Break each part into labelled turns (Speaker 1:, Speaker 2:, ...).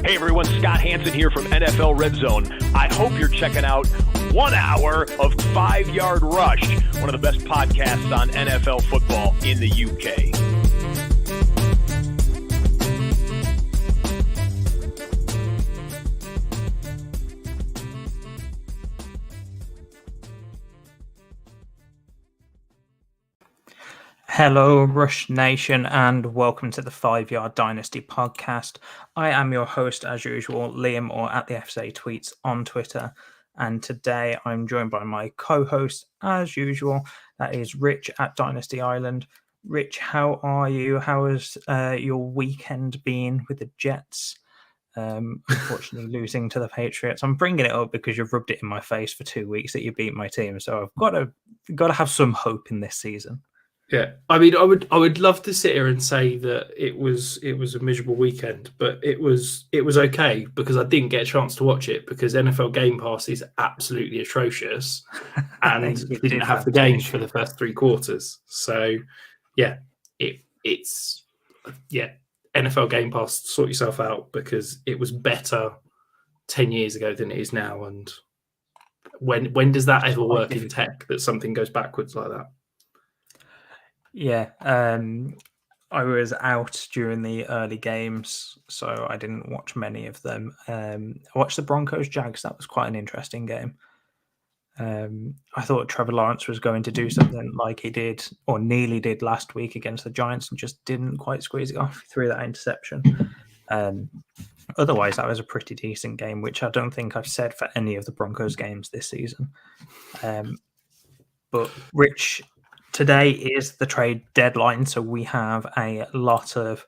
Speaker 1: Hey everyone, Scott Hansen here from NFL Red Zone. I hope you're checking out 1 hour of 5 Yard Rush, one of the best podcasts on NFL football in the UK.
Speaker 2: Hello, Rush Nation, and welcome to the 5 Yard Dynasty podcast. I am your host, as usual, Liam, or at the FSA Tweets on Twitter. And today I'm joined by my co-host, as usual, that is Rich at Dynasty Island. Rich, how are you? How has your weekend been with the Jets? Unfortunately, losing to the Patriots. I'm bringing it up because you've rubbed it in my face for 2 weeks that you beat my team. So I've got to have some hope in this season.
Speaker 3: Yeah, I mean, I would love to sit here and say that it was a miserable weekend, but it was okay because I didn't get a chance to watch it because NFL Game Pass is absolutely atrocious, and didn't have the games for the first 3 quarters. So, yeah, it's NFL Game Pass, sort yourself out because it was better 10 years ago than it is now. And when does that ever work in tech that something goes backwards like that?
Speaker 2: Yeah, I was out during the early games, so I didn't watch many of them. I watched the Broncos-Jags. That was quite an interesting game. I thought Trevor Lawrence was going to do something like he did, or nearly did last week against the Giants, and just didn't quite squeeze it off through that interception. Otherwise, that was a pretty decent game, which I don't think I've said for any of the Broncos games this season. But Rich, today is the trade deadline, so we have a lot of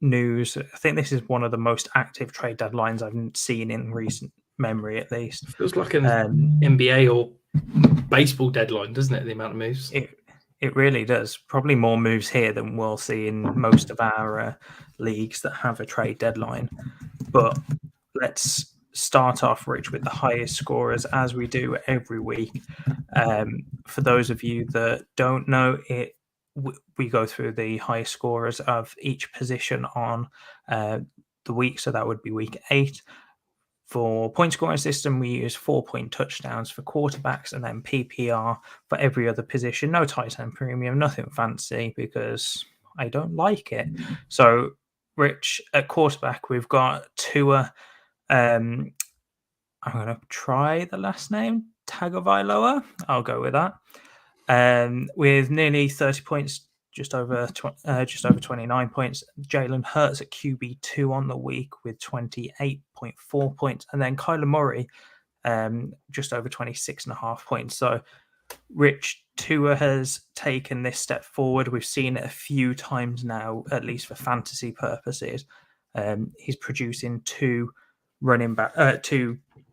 Speaker 2: news. I think this is one of the most active trade deadlines I've seen in recent memory, at least.
Speaker 3: It feels like an NBA or baseball deadline, doesn't it? The amount of moves.
Speaker 2: It really does. Probably more moves here than we'll see in most of our leagues that have a trade deadline. But let's start off, Rich, with the highest scorers, as we do every week. For those of you that don't know it, we go through the highest scorers of each position on the week. So that would be week 8. For point scoring system, we use 4-point touchdowns for quarterbacks and then PPR for every other position. No tight end premium, nothing fancy because I don't like it. So, Rich, at quarterback, we've got Tua. I'm going to try the last name, Tagovailoa. I'll go with that. With nearly 30 points, just over 29 points. Jalen Hurts at QB2 on the week with 28.4 points. And then Kyler Murray, just over 26.5 points. So, Rich, Tua has taken this step forward. We've seen it a few times now, at least for fantasy purposes. He's producing 2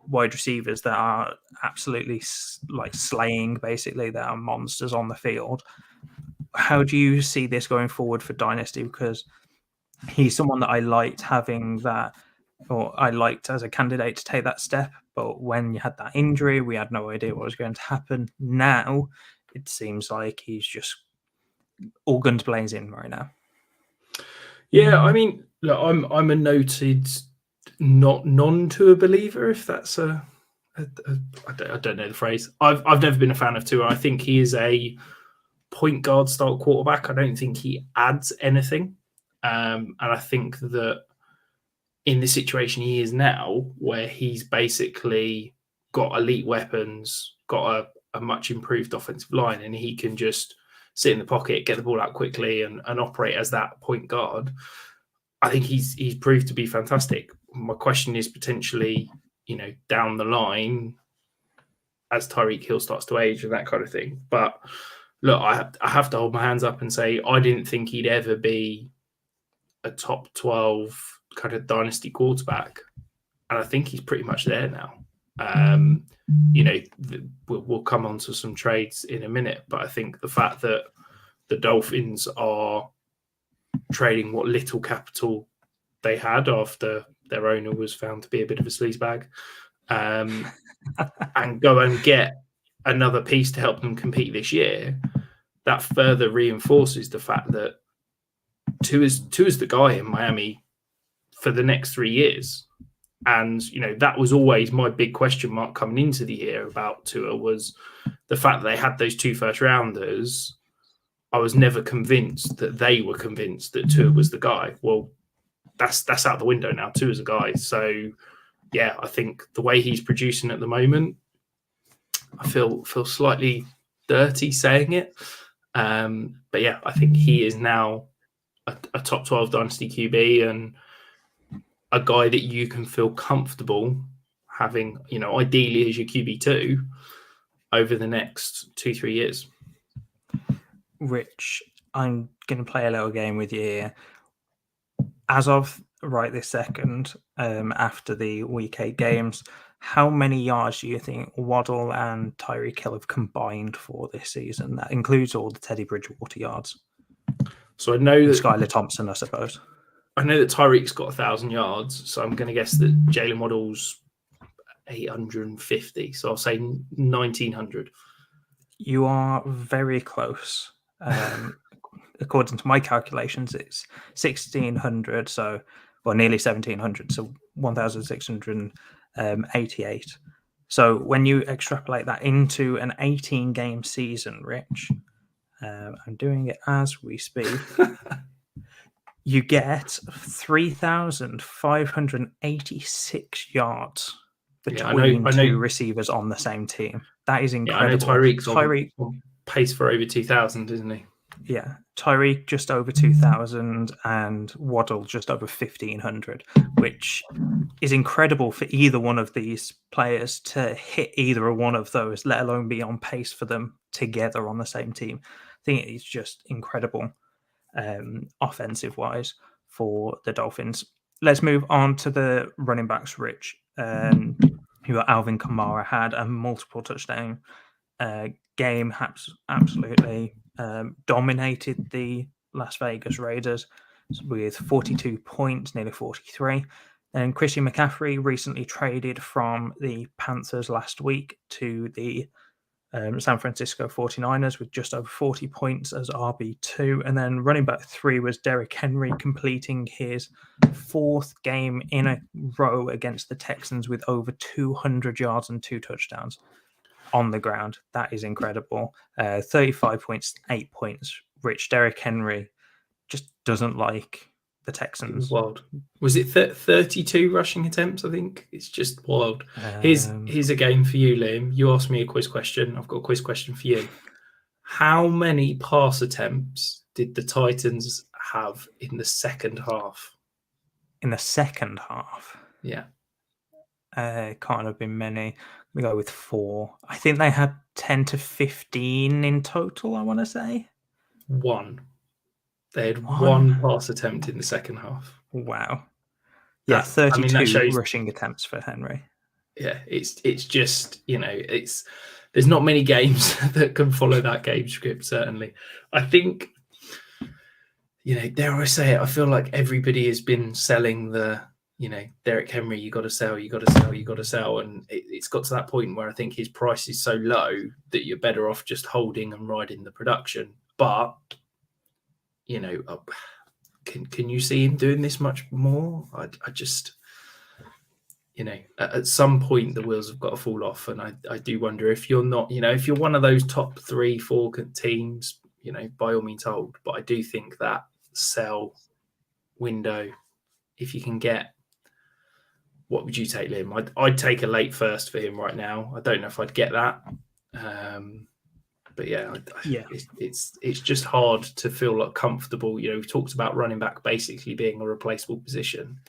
Speaker 2: wide receivers that are absolutely like slaying, basically, that are monsters on the field. How do you see this going forward for Dynasty? Because he's someone that I liked having that, or I liked as a candidate to take that step. But when you had that injury, we had no idea what was going to happen. Now it seems like he's just all guns blazing right now.
Speaker 3: Yeah, I mean, look, I'm a noted non-Tua believer, if that's I don't know the phrase. I've never been a fan of Tua. I think he is a point guard style quarterback. I don't think he adds anything. And I think that in the situation he is now, where he's basically got elite weapons, got a much improved offensive line, and he can just sit in the pocket, get the ball out quickly and operate as that point guard, I think he's proved to be fantastic. My question is potentially, down the line as Tyreek Hill starts to age and that kind of thing. But look, I have to hold my hands up and say I didn't think he'd ever be a top 12 kind of dynasty quarterback. And I think he's pretty much there now. We'll come on to some trades in a minute, but I think the fact that the Dolphins are trading what little capital they had after their owner was found to be a bit of a sleazebag, and go and get another piece to help them compete this year, that further reinforces the fact that Tua's the guy in Miami for the next 3 years. And, that was always my big question mark coming into the year about Tua, was the fact that they had those 2 first-rounders. I was never convinced that they were convinced that Tua was the guy. Well, that's out the window now. Tua's a guy. So, yeah, I think the way he's producing at the moment, I feel slightly dirty saying it. But, yeah, I think he is now a top 12 Dynasty QB and a guy that you can feel comfortable having, ideally as your QB2 over the next 2-3 years.
Speaker 2: Rich, I'm going to play a little game with you here. As of right this second, after the Week 8 games, how many yards do you think Waddle and Tyreek Hill have combined for this season? That includes all the Teddy Bridgewater yards.
Speaker 3: So I know that
Speaker 2: Skylar Thompson, I suppose.
Speaker 3: I know that Tyreek's got 1,000 yards, so I'm going to guess that Jalen Waddle's 850. So I'll say 1,900.
Speaker 2: You are very close. According to my calculations, it's 1,600, nearly 1,700, so 1,688. So when you extrapolate that into an 18-game season, Rich, I'm doing it as we speak, you get 3,586 yards between two receivers on the same team. That is incredible.
Speaker 3: I know Tyreek's on pace for over 2,000, isn't he?
Speaker 2: Yeah, Tyreek just over 2,000 and Waddle just over 1,500, which is incredible for either one of these players to hit either one of those, let alone be on pace for them together on the same team. I think it's just incredible offensive-wise for the Dolphins. Let's move on to the running backs, Rich, who Alvin Kamara had a multiple touchdown game, absolutely dominated the Las Vegas Raiders with 42 points, nearly 43. And Christian McCaffrey recently traded from the Panthers last week to the San Francisco 49ers with just over 40 points as RB2. And then running back 3 was Derrick Henry, completing his 4th game in a row against the Texans with over 200 yards and 2 touchdowns on the ground. That is incredible. 35 points, 8 points. Rich, Derrick Henry just doesn't like the Texans.
Speaker 3: It was wild. Was it 32 rushing attempts? I think it's just wild. Here's a game for you, Liam. You asked me a quiz question. I've got a quiz question for you. How many pass attempts did the Titans have in the second half?
Speaker 2: In the second half?
Speaker 3: Yeah.
Speaker 2: Can't have been many. We go with 4. I think they had 10 to 15 in total, I want to say.
Speaker 3: 1. They had 1 pass attempt in the second half.
Speaker 2: Wow. Yeah, 32
Speaker 3: that shows,
Speaker 2: rushing attempts for Henry.
Speaker 3: Yeah, it's just, there's not many games that can follow that game script, certainly. I think, dare I say it, I feel like everybody has been selling the, Derrick Henry, you got to sell. And it's got to that point where I think his price is so low that you're better off just holding and riding the production. But, can you see him doing this much more? I just, at some point the wheels have got to fall off. And I do wonder if you're not, if you're one of those top 3-4 teams, by all means hold. But I do think that sell window, if you can get, what would you take, Liam? I'd take a late first for him right now. I don't know if I'd get that. But yeah. It's just hard to feel like comfortable. We've talked about running back basically being a replaceable position.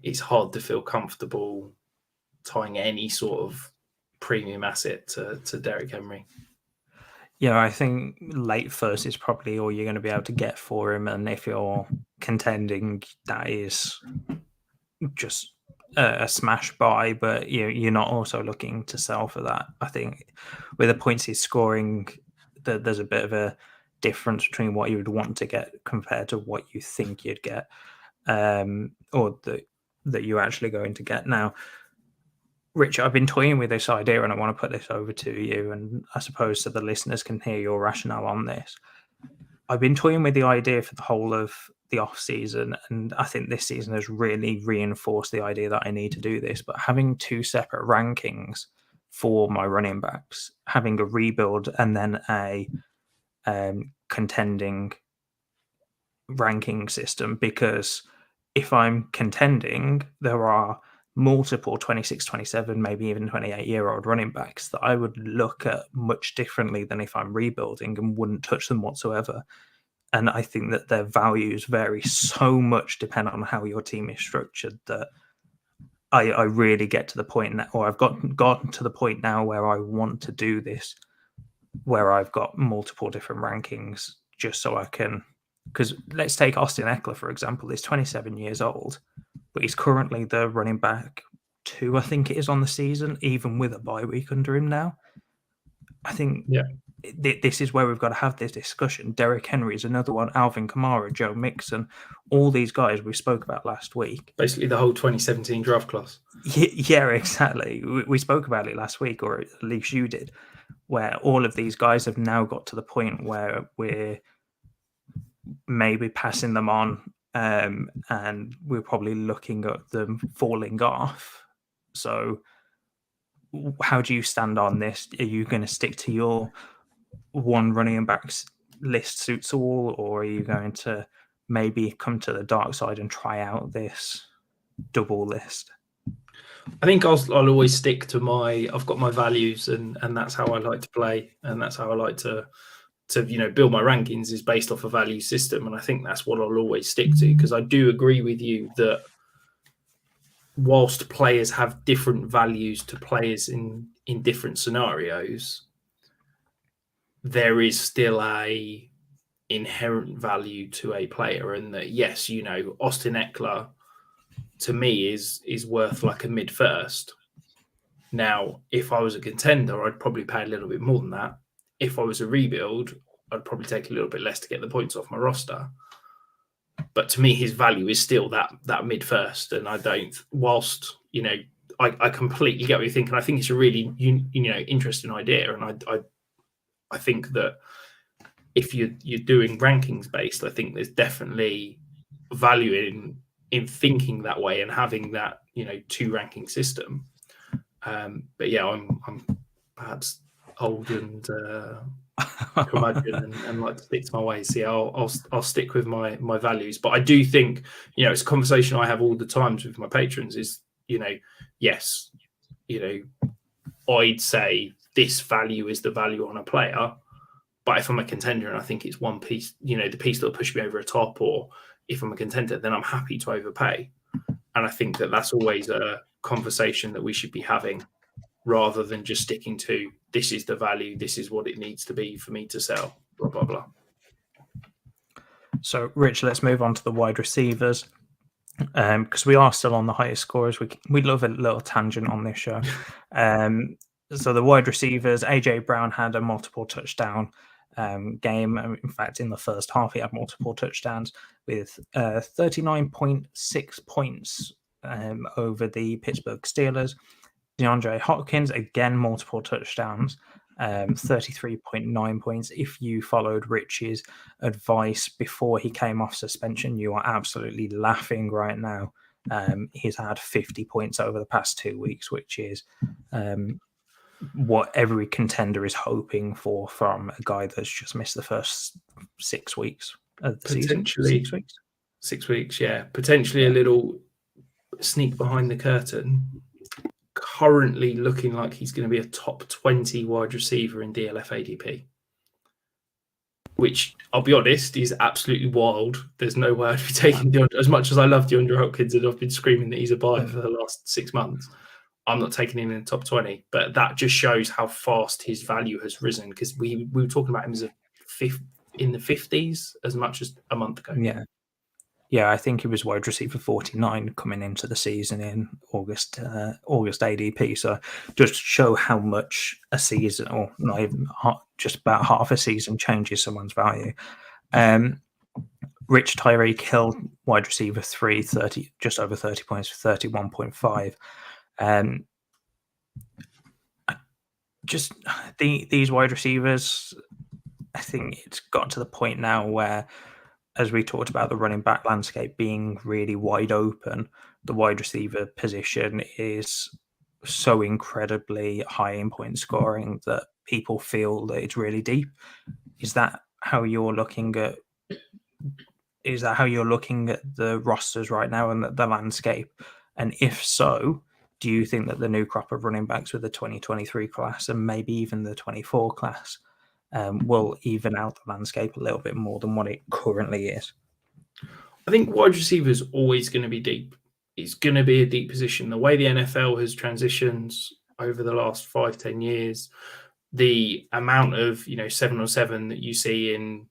Speaker 3: It's hard to feel comfortable tying any sort of premium asset to Derrick Henry.
Speaker 2: Yeah, I think late first is probably all you're going to be able to get for him. And if you're contending, that is just a smash buy, but you're not also looking to sell for that. I think with the points he's scoring, there's a bit of a difference between what you would want to get compared to what you think you'd get, or that you're actually going to get. Now, Rich, I've been toying with this idea and I want to put this over to you, and I suppose so the listeners can hear your rationale on this. I've been toying with the idea for the whole of the off season, and I think this season has really reinforced the idea that I need to do this. But having two separate rankings for my running backs, having a rebuild and then a contending ranking system, because if I'm contending, there are multiple 26, 27, maybe even 28-year-old running backs that I would look at much differently than if I'm rebuilding and wouldn't touch them whatsoever. And I think that their values vary so much depending on how your team is structured that I really get to the point now, or I've gotten to the point now where I want to do this, where I've got multiple different rankings just so I can. Because let's take Austin Eckler, for example. He's 27 years old, but he's currently the running back 2, I think it is, on the season, even with a bye week under him now. I think this is where we've got to have this discussion. Derrick Henry is another one, Alvin Kamara, Joe Mixon, all these guys we spoke about last week.
Speaker 3: Basically the whole 2017 draft class.
Speaker 2: Yeah, exactly. We spoke about it last week, or at least you did, where all of these guys have now got to the point where we're maybe passing them on, and we're probably looking at them falling off. So how do you stand on this? Are you going to stick to your one running backs list suits all, or are you going to maybe come to the dark side and try out this double list?
Speaker 3: I think I'll always stick to I've got my values, and that's how I like to play, and that's how I like to build my rankings, is based off a value system. And I think that's what I'll always stick to, because I do agree with you that whilst players have different values to players in different scenarios, there is still a inherent value to a player. And that, yes, Austin Eckler to me is worth like a mid first. Now, if I was a contender, I'd probably pay a little bit more than that. If I was a rebuild, I'd probably take a little bit less to get the points off my roster. But to me, his value is still that mid first. And I don't, whilst, I completely get what you're thinking. I think it's a really, interesting idea. And I think that if you're doing rankings based, I think there's definitely value in thinking that way and having that, 2 ranking system. But yeah, I'm perhaps old and curmudgeon and like to stick to my ways. So yeah, I'll stick with my values. But I do think, it's a conversation I have all the times with my patrons is, yes, I'd say this value is the value on a player. But if I'm a contender and I think it's one piece, the piece that'll push me over a top, or if I'm a contender, then I'm happy to overpay. And I think that that's always a conversation that we should be having, rather than just sticking to, this is the value, this is what it needs to be for me to sell, blah, blah, blah.
Speaker 2: So, Rich, let's move on to the wide receivers, because we are still on the highest scorers. We love a little tangent on this show. So the wide receivers, AJ Brown had a multiple touchdown game. In fact, in the first half, he had multiple touchdowns with 39.6 points over the Pittsburgh Steelers. DeAndre Hopkins, again, multiple touchdowns, 33.9 points. If you followed Rich's advice before he came off suspension, you are absolutely laughing right now. He's had 50 points over the past 2 weeks, which is what every contender is hoping for from a guy that's just missed the first 6 weeks of the season. 6 weeks?
Speaker 3: 6 weeks, yeah. Potentially a little sneak behind the curtain. Currently looking like he's going to be a top 20 wide receiver in DLF ADP, which, I'll be honest, is absolutely wild. There's no way I'd be taking DeAndre. As much as I love DeAndre Hopkins and I've been screaming that he's a buy for the last 6 months, I'm not taking him in the top 20. But that just shows how fast his value has risen, because we were talking about him as in the 50s as much as a month ago.
Speaker 2: Yeah, I think he was wide receiver 49 coming into the season in August ADP. So just show how much a season, or not even just about half a season, changes someone's value. Rich, Tyreek Hill, wide receiver 3, just over 30 points for 31.5. Just these wide receivers, I think it's got to the point now where as we talked about the running back landscape being really wide open, the wide receiver position is so incredibly high in point scoring that people feel that it's really deep. Is that how you're looking at? Is that how you're looking at the rosters right now and the landscape? And if so, do you think that the new crop of running backs with the 2023 class and maybe even the 24 class will even out the landscape a little bit more than what it currently is?
Speaker 3: I think wide receiver is always going to be deep. It's going to be a deep position. The way the NFL has transitioned over the last 5-10 years, the amount of 7-on-7 that you see in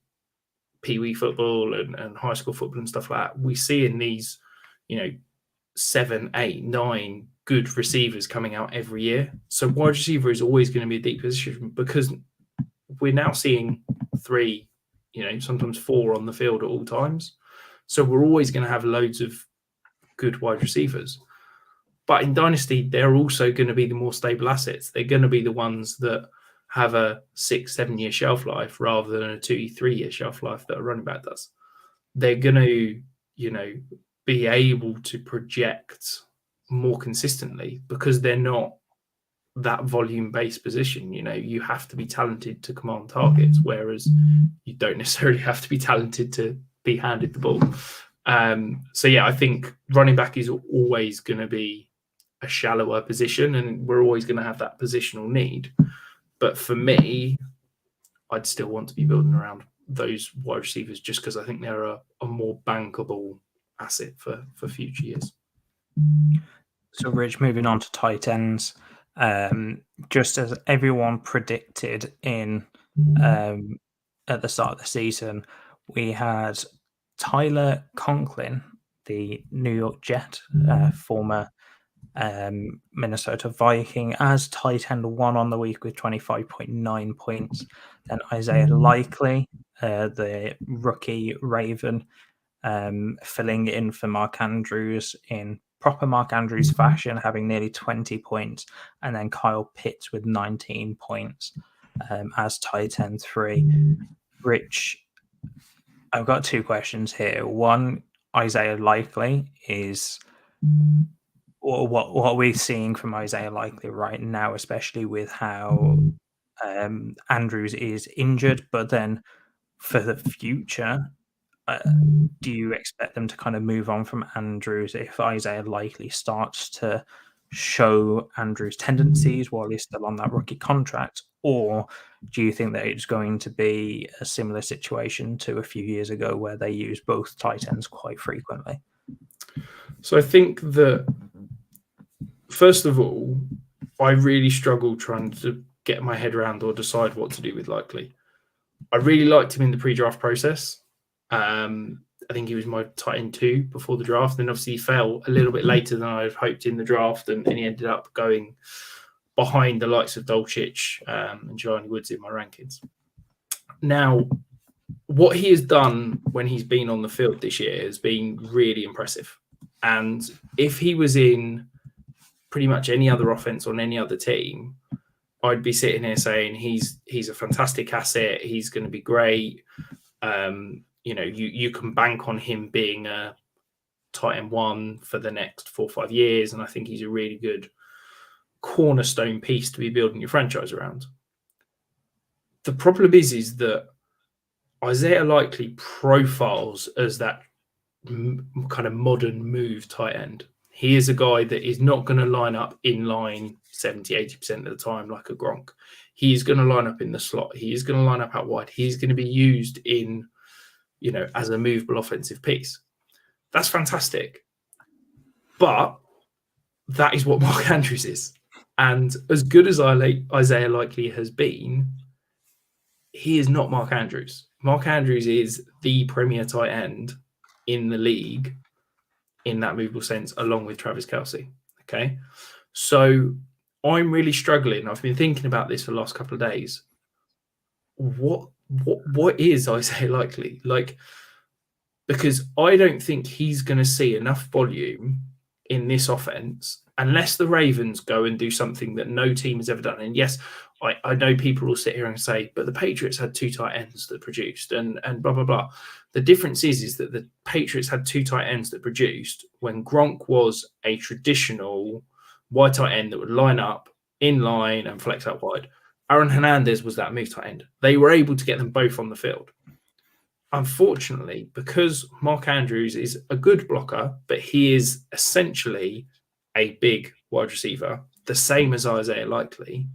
Speaker 3: Pee Wee football and high school football and stuff like that, we see in these 7, 8, 9 good receivers coming out every year. So wide receiver is always going to be a deep position because we're now seeing 3, sometimes 4 on the field at all times. So we're always going to have loads of good wide receivers. But in Dynasty, they're also going to be the more stable assets. They're going to be the ones that have a 6-7 year shelf life rather than a 2-3 year shelf life that a running back does. They're going to, be able to project more consistently because they're not that volume-based position. You have to be talented to command targets, whereas you don't necessarily have to be talented to be handed the ball. I think running back is always going to be a shallower position, and we're always going to have that positional need. But for me, I'd still want to be building around those wide receivers just because I think they're a more bankable asset for future years.
Speaker 2: So, Rich, moving on to tight ends, just as everyone predicted at the start of the season, we had Tyler Conklin, the New York Jet, former Minnesota Viking, as tight end 1 on the week with 25.9 points. Then Isaiah Likely, the rookie Raven, filling in for Mark Andrews in proper Mark Andrews fashion, having nearly 20 points. And then Kyle Pitts with 19 points as tight end 3. Rich, I've got 2 questions here. One, Isaiah Likely is... What are we seeing from Isaiah Likely right now, especially with how Andrews is injured? But then for the future, do you expect them to kind of move on from Andrews if Isaiah Likely starts to show Andrews' tendencies while he's still on that rookie contract? Or do you think that it's going to be a similar situation to a few years ago where they use both tight ends quite frequently?
Speaker 3: So I think that, first of all, I really struggled trying to get my head around or decide what to do with Likely. I really liked him in the pre-draft process. I think he was my tight end 2 before the draft. Then obviously he fell a little bit later than I had hoped in the draft, and he ended up going behind the likes of Dolchich and Gianni Woods in my rankings. Now, what he has done when he's been on the field this year has been really impressive. And if he was in pretty much any other offense on any other team, I'd be sitting here saying he's a fantastic asset. He's going to be great. You can bank on him being a tight end 1 for the next 4 or 5 years. And I think he's a really good cornerstone piece to be building your franchise around. The problem is that Isaiah Likely profiles as that kind of modern move tight end. He is a guy that is not going to line up in line 70-80% of the time like a Gronk. He is going to line up in the slot. He is going to line up out wide. He's going to be used in, as a movable offensive piece. That's fantastic. But that is what Mark Andrews is. And as good as Isaiah Likely has been, he is not Mark Andrews. Mark Andrews is the premier tight end in the league in that movable sense, along with Travis Kelce. Okay. So I'm really struggling. I've been thinking about this for the last couple of days. What is Isaiah Likely? Because I don't think he's going to see enough volume in this offense unless the Ravens go and do something that no team has ever done. And yes, I know people will sit here and say, but the Patriots had 2 tight ends that produced and blah, blah, blah. The difference is that the Patriots had 2 tight ends that produced when Gronk was a traditional wide tight end that would line up in line and flex out wide. Aaron Hernandez was that move tight end. They were able to get them both on the field. Unfortunately, because Mark Andrews is a good blocker, but he is essentially a big wide receiver, the same as Isaiah Likely,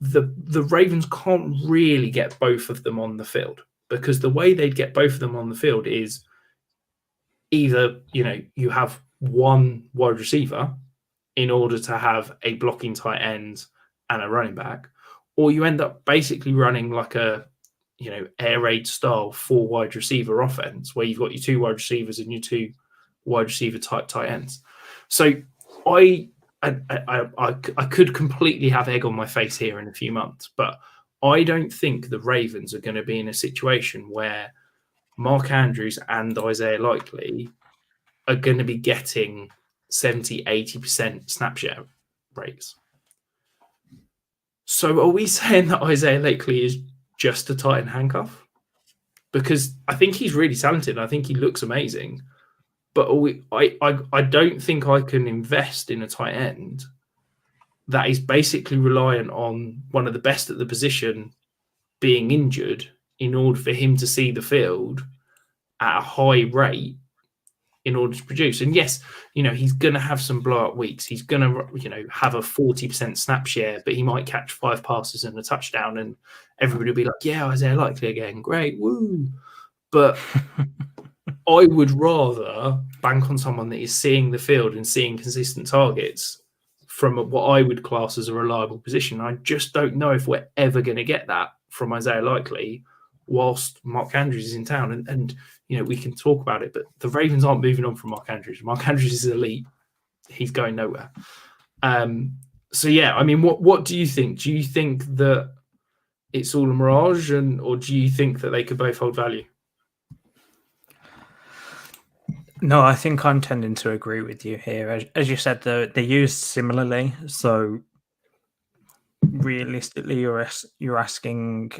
Speaker 3: the Ravens can't really get both of them on the field, because the way they'd get both of them on the field is either, you have one wide receiver in order to have a blocking tight end and a running back, or you end up basically running like a air raid style 4 wide receiver offense where you've got your 2 wide receivers and your 2 wide receiver type tight ends. So I could completely have egg on my face here in a few months, but I don't think the Ravens are going to be in a situation where Mark Andrews and Isaiah Likely are going to be getting 70-80% snap share rates. So are we saying that Isaiah Likely is just a tight end handcuff? Because I think he's really talented. I think he looks amazing. But I don't think I can invest in a tight end that is basically reliant on one of the best at the position being injured in order for him to see the field at a high rate in order to produce. And yes, he's going to have some blowout weeks. He's going to, have a 40% snap share, but he might catch 5 passes and a touchdown, and everybody will be like, yeah, Isaiah Likely again. Great. Woo. But I would rather bank on someone that is seeing the field and seeing consistent targets from what I would class as a reliable position. I just don't know if we're ever going to get that from Isaiah Likely whilst Mark Andrews is in town. And we can talk about it, but the Ravens aren't moving on from Mark Andrews. Mark Andrews is elite. He's going nowhere. So, yeah, I mean, what do you think? Do you think that it's all a mirage, or do you think that they could both hold value?
Speaker 2: No, I think I'm tending to agree with you here. As you said, they're used similarly. So realistically, you're asking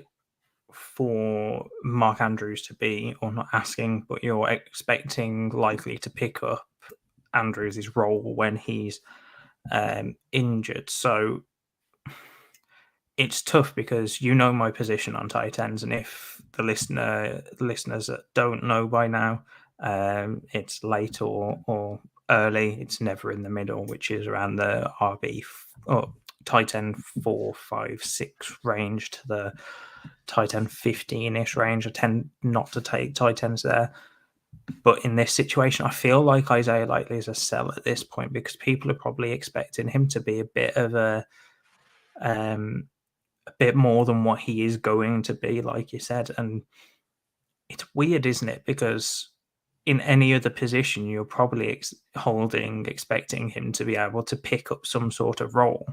Speaker 2: for Mark Andrews to be, or not asking, but you're expecting Likely to pick up Andrews' role when he's injured. So it's tough because my position on tight ends, and if the listeners that don't know by now, it's late or early. It's never in the middle, which is around the RB or tight end 4, 5, 6 range to the tight end 15-ish range. I tend not to take tight ends there. But in this situation, I feel like Isaiah Likely is a sell at this point because people are probably expecting him to be a bit of a bit more than what he is going to be, like you said. And it's weird, isn't it? Because in any other position, you're probably expecting him to be able to pick up some sort of role.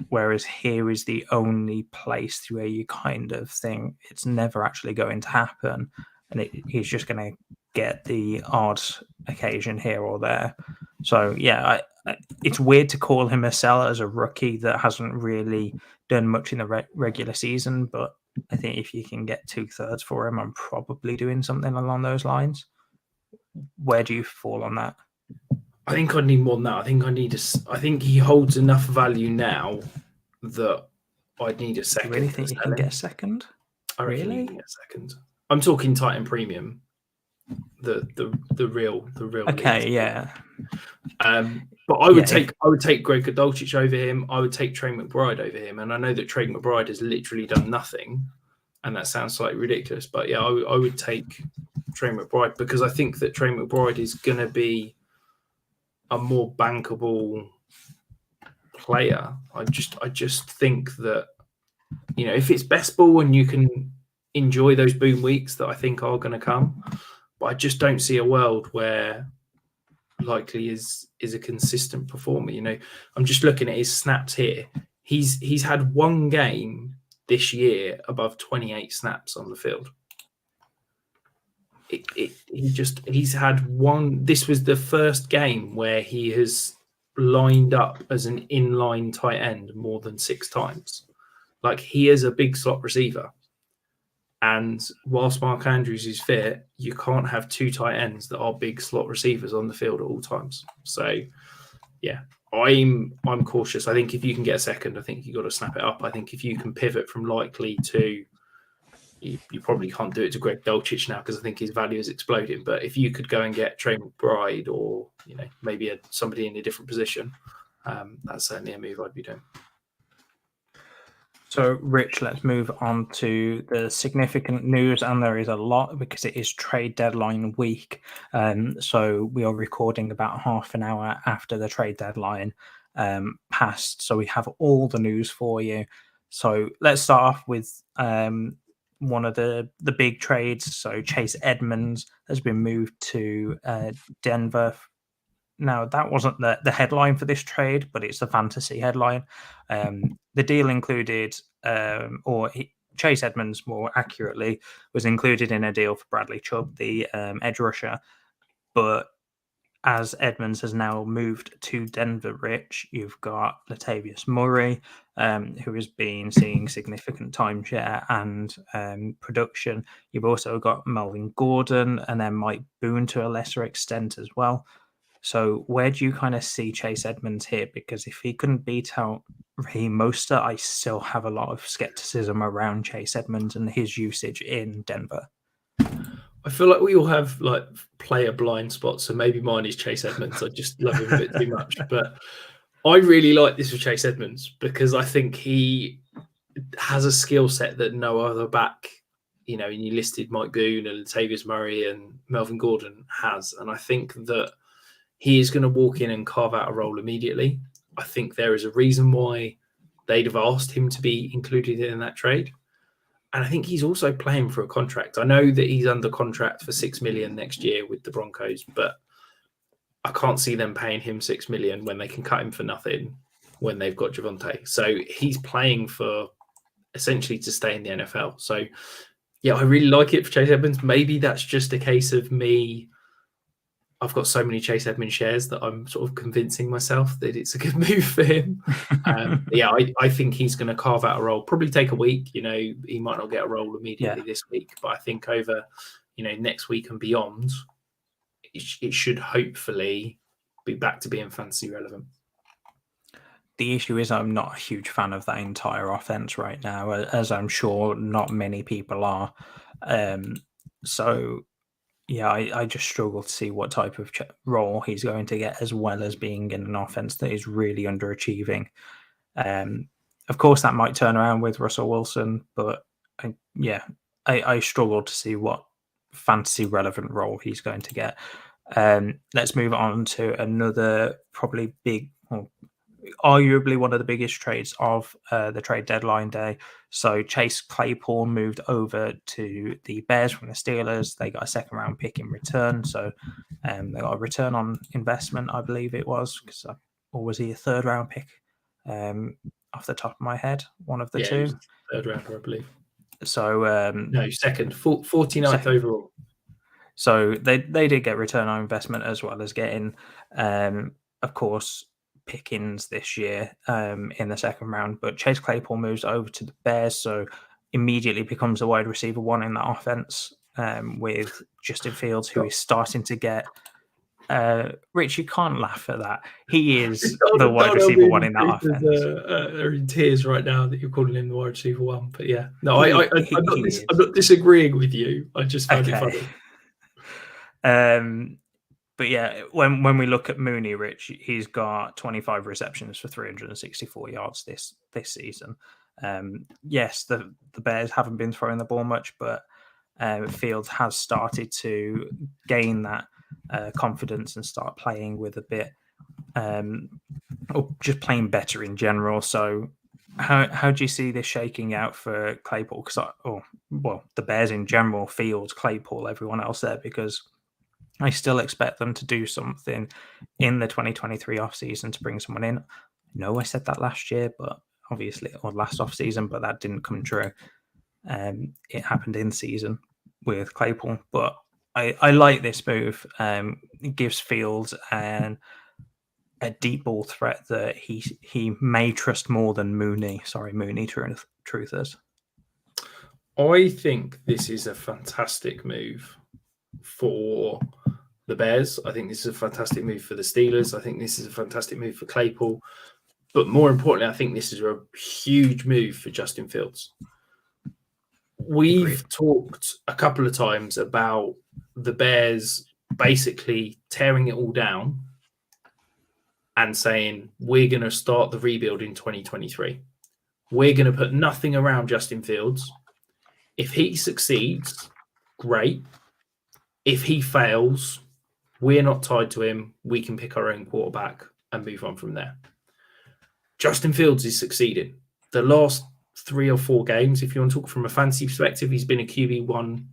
Speaker 2: Whereas here is the only place where you kind of think it's never actually going to happen. And he's just going to get the odd occasion here or there. So, yeah, it's weird to call him a seller as a rookie that hasn't really done much in the regular season. But I think if you can get 2/3 for him, I'm probably doing something along those lines. Where do you fall on that?
Speaker 3: I think I need more than that. I think he holds enough value now that I'd need a second.
Speaker 2: Do you really think you can get a second?
Speaker 3: I reckon you can get a second. I'm talking Titan Premium, the real.
Speaker 2: Okay, league. Yeah.
Speaker 3: But I would take Greg Dolchich over him. I would take Trey McBride over him, and I know that Trey McBride has literally done nothing, and that sounds slightly ridiculous. But yeah, I would take Trey McBride because I think that Trey McBride is going to be a more bankable player. I just think that if it's best ball and you can enjoy those boom weeks that I think are going to come, but I just don't see a world where Likely is a consistent performer. I'm just looking at his snaps here. He's had one game this year above 28 snaps on the field. He's had one. This was the first game where he has lined up as an inline tight end more than 6 times. Like, he is a big slot receiver. And whilst Mark Andrews is fit, you can't have two tight ends that are big slot receivers on the field at all times. So, yeah, I'm cautious. I think if you can get a second, I think you got to snap it up. I think if you can pivot from Likely to, you probably can't do it to Greg Dulcich now because I think his value is exploding. But if you could go and get Trey McBride or maybe somebody in a different position, that's certainly a move I'd be doing.
Speaker 2: So, Rich, let's move on to the significant news, and there is a lot because it is trade deadline week. So we are recording about half an hour after the trade deadline passed. So we have all the news for you. So let's start off with one of the big trades. So Chase Edmonds has been moved to Denver. Now, that wasn't the headline for this trade, but it's the fantasy headline. The deal included, Chase Edmonds, more accurately, was included in a deal for Bradley Chubb, the edge rusher. But as Edmonds has now moved to Denver, Rich, you've got Latavius Murray, who has been seeing significant timeshare and production. You've also got Melvin Gordon and then Mike Boone to a lesser extent as well. So where do you kind of see Chase Edmonds here? Because if he couldn't beat out Raheem Mostert, I still have a lot of skepticism around Chase Edmonds and his usage in Denver.
Speaker 3: I feel like we all have player blind spots, so maybe mine is Chase Edmonds. I just love him a bit too much. But I really like this with Chase Edmonds because I think he has a skill set that no other back, and you listed Mike Boone and Latavius Murray and Melvin Gordon has. And I think that he is going to walk in and carve out a role immediately. I think there is a reason why they'd have asked him to be included in that trade. And I think he's also playing for a contract. I know that he's under contract for $6 million next year with the Broncos, but I can't see them paying him $6 million when they can cut him for nothing when they've got Javonte. So he's playing for essentially to stay in the NFL. So, yeah, I really like it for Chase Edmonds. Maybe that's just a case of me. I've got so many Chase Edmonds shares that I'm sort of convincing myself that it's a good move for him. I think he's going to carve out a role, probably take a week. He might not get a role immediately this week, but I think over, next week and beyond, it should hopefully be back to being fantasy relevant.
Speaker 2: The issue is I'm not a huge fan of that entire offense right now, as I'm sure not many people are. Yeah, I just struggle to see what type of role he's going to get, as well as being in an offense that is really underachieving. Of course, that might turn around with Russell Wilson, but I struggle to see what fantasy relevant role he's going to get. Let's move on to another probably big, arguably one of the biggest trades of the trade deadline day. So Chase Claypool moved over to the Bears from the Steelers. They got a second round pick in return. So they got a return on investment, I believe it was, or was he a third round pick? Off the top of my head, one of the two.
Speaker 3: Third rounder, I believe.
Speaker 2: So
Speaker 3: no, second, 49th overall.
Speaker 2: So they did get return on investment as well as getting, of course, Pickens this year in the second round. But Chase Claypool moves over to the Bears, so immediately becomes a wide receiver one in that offense with Justin Fields, who is starting to get. Rich, you can't laugh at that. He is the wide receiver one in that offense.
Speaker 3: They're in tears right now that you're calling him the wide receiver one. But yeah, no, I'm not disagreeing with you. I just found it funny.
Speaker 2: But yeah, when we look at Mooney, Rich, he's got 25 receptions for 364 yards this season. Yes, the Bears haven't been throwing the ball much, but Fields has started to gain that confidence and start playing with a bit, or just playing better in general. So how do you see this shaking out for Claypool? The Bears in general, Fields, Claypool, everyone else there, because I still expect them to do something in the 2023 offseason to bring someone in. No, I said that last year, but obviously, or last offseason, but that didn't come true. It happened in season with Claypool, but I like this move. It gives Fields a deep ball threat that he may trust more than Mooney. Sorry, Mooney, truthers.
Speaker 3: I think this is a fantastic move for the Bears. I think this is a fantastic move for the Steelers. I think this is a fantastic move for Claypool. But more importantly, I think this is a huge move for Justin Fields. We've talked a couple of times about the Bears basically tearing it all down and saying, we're going to start the rebuild in 2023. We're going to put nothing around Justin Fields. If he succeeds, great. If he fails, we're not tied to him. We can pick our own quarterback and move on from there. Justin Fields is succeeding. The last 3 or 4 games, if you want to talk from a fantasy perspective, he's been a QB1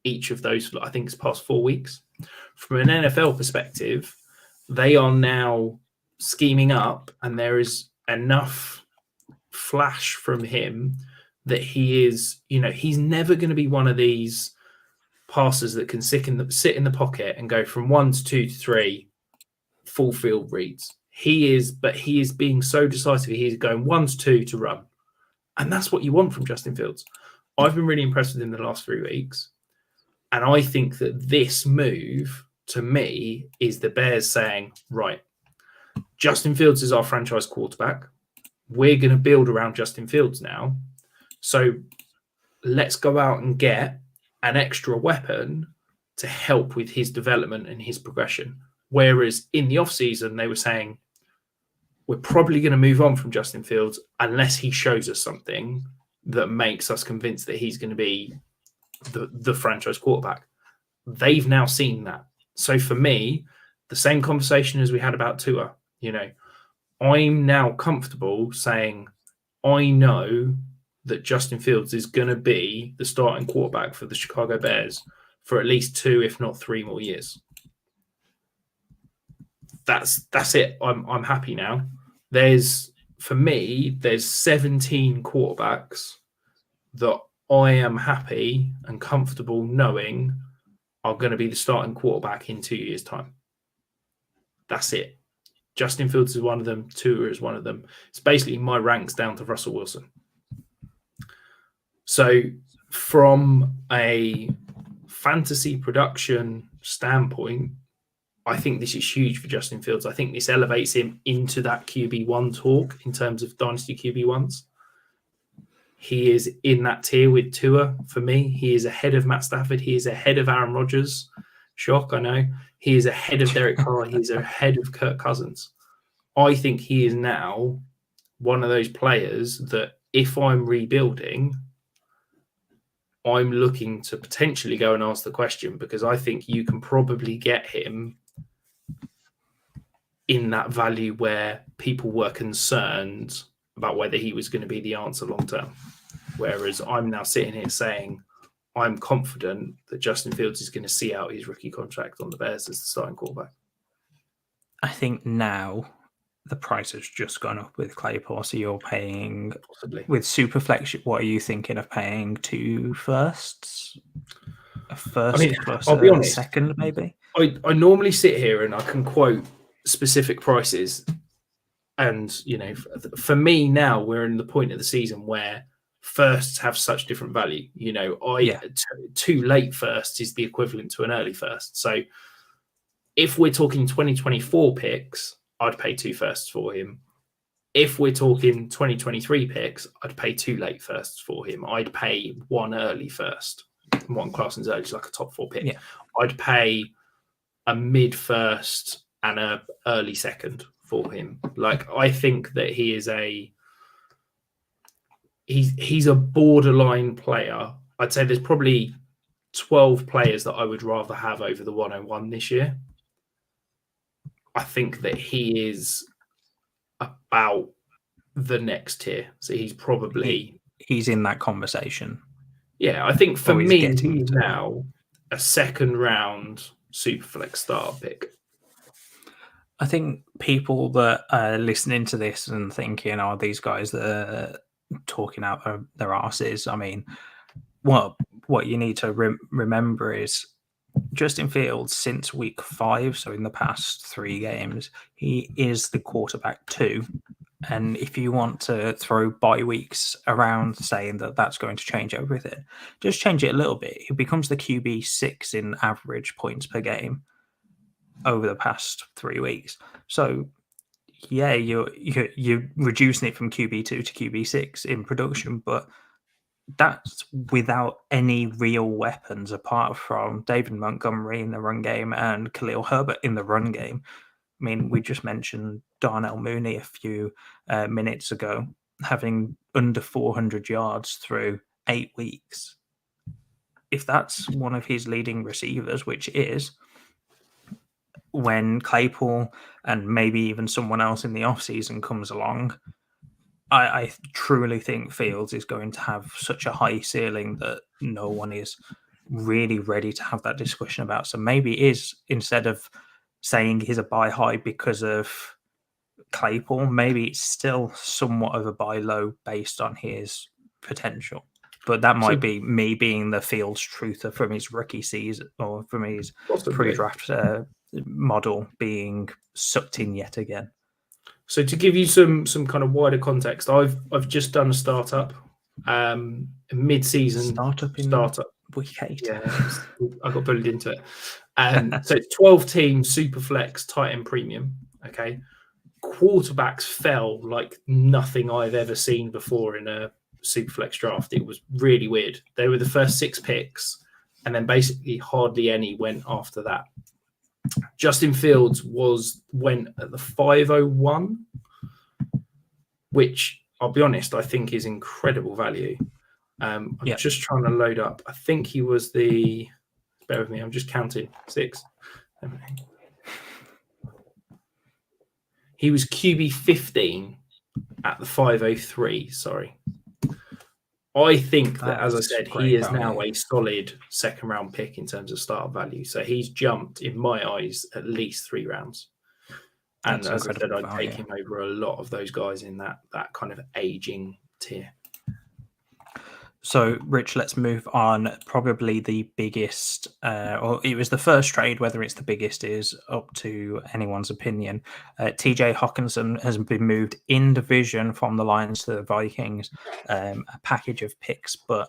Speaker 3: each of those, I think it's past 4 weeks. From an NFL perspective, they are now scheming up, and there is enough flash from him that he is, he's never going to be one of these passers that can sit in the pocket and go from 1 to 2 to 3 full field reads. He is being so decisive. He's going 1 to 2 to run. And that's what you want from Justin Fields. I've been really impressed with him the last 3 weeks. And I think that this move, to me, is the Bears saying, right, Justin Fields is our franchise quarterback. We're going to build around Justin Fields now. So let's go out and get an extra weapon to help with his development and his progression. Whereas in the offseason, they were saying, we're probably going to move on from Justin Fields unless he shows us something that makes us convinced that he's going to be the franchise quarterback. They've now seen that. So for me, the same conversation as we had about Tua, I'm now comfortable saying, I know that Justin Fields is going to be the starting quarterback for the Chicago Bears for at least 2, if not 3 more years. That's it. I'm happy now. There's 17 quarterbacks that I am happy and comfortable knowing are going to be the starting quarterback in 2 years' time. That's it. Justin Fields is one of them. Tua is one of them. It's basically my ranks down to Russell Wilson. So from a fantasy production standpoint, I think this is huge for Justin Fields. I think this elevates him into that QB1 talk in terms of Dynasty QB1s. He is in that tier with Tua for me. He is ahead of Matt Stafford. He is ahead of Aaron Rodgers. Shock, I know. He is ahead of Derek Carr. He is ahead of Kirk Cousins. I think he is now one of those players that if I'm rebuilding, I'm looking to potentially go and ask the question, because I think you can probably get him in that value where people were concerned about whether he was going to be the answer long term. Whereas I'm now sitting here saying I'm confident that Justin Fields is going to see out his rookie contract on the Bears as the starting quarterback.
Speaker 2: I think now the price has just gone up with Claypool, so you're paying
Speaker 3: Possibly.
Speaker 2: With Superflex. What are you thinking of paying? 2 firsts? A first plus
Speaker 3: I'll be honest,
Speaker 2: second, maybe?
Speaker 3: I normally sit here and I can quote specific prices. And, for me now, we're in the point of the season where firsts have such different value. 2 late firsts is the equivalent to an early first. So if we're talking 2024 picks, I'd pay 2 firsts for him. If we're talking 2023 picks, I'd pay 2 late firsts for him. I'd pay 1 early first. 1 Clausen's early is like a top 4 pick.
Speaker 2: Yeah.
Speaker 3: I'd pay a mid first and a early second for him. Like, I think that he is he's a borderline player. I'd say there's probably 12 players that I would rather have over the 101 this year. I think that he is about the next tier. So he's probably...
Speaker 2: He's in that conversation.
Speaker 3: Yeah, I think for me, he's now a second round Superflex starter pick.
Speaker 2: I think people that are listening to this and thinking, oh, these guys that are talking out their arses. I mean, what you need to remember is Justin Fields, since week 5, so in the past 3 games, he is the quarterback 2, And if you want to throw bye weeks around saying that that's going to change everything, just change it a little bit. He becomes the QB6 in average points per game over the past 3 weeks. So yeah, you're reducing it from QB2 to QB6 in production, but that's without any real weapons apart from David Montgomery in the run game and Khalil Herbert in the run game. I mean, we just mentioned Darnell Mooney a few minutes ago, having under 400 yards through 8 weeks. If that's one of his leading receivers, which is, when Claypool and maybe even someone else in the offseason comes along, I truly think Fields is going to have such a high ceiling that no one is really ready to have that discussion about. So maybe it is, instead of saying he's a buy high because of Claypool, maybe it's still somewhat of a buy low based on his potential. But that might be me being the Fields truther from his rookie season or from his pre-draft model being sucked in yet again.
Speaker 3: So to give you some kind of wider context, I've just done a startup, mid-season startup
Speaker 2: week 8.
Speaker 3: Yeah, I got bullied into it. So it's 12-team Superflex tight end premium. Okay, quarterbacks fell like nothing I've ever seen before in a Superflex draft. It was really weird. They were the first 6 picks, and then basically hardly any went after that. Justin Fields went at the 501, which I'll be honest, I think is incredible value. I'm just trying to load up. I think he was the. Bear with me. I'm just counting 6. 7, 8. He was QB 15 at the 503. Sorry. I think that, as I said, he is now a solid second-round pick in terms of startup value. So he's jumped, in my eyes, at least 3 rounds. And as I said, I'd take him over a lot of those guys in that kind of aging tier.
Speaker 2: So, Rich, let's move on. Probably the biggest, or it was the first trade. Whether it's the biggest is up to anyone's opinion. TJ Hawkinson has been moved in division from the Lions to the Vikings, a package of picks. But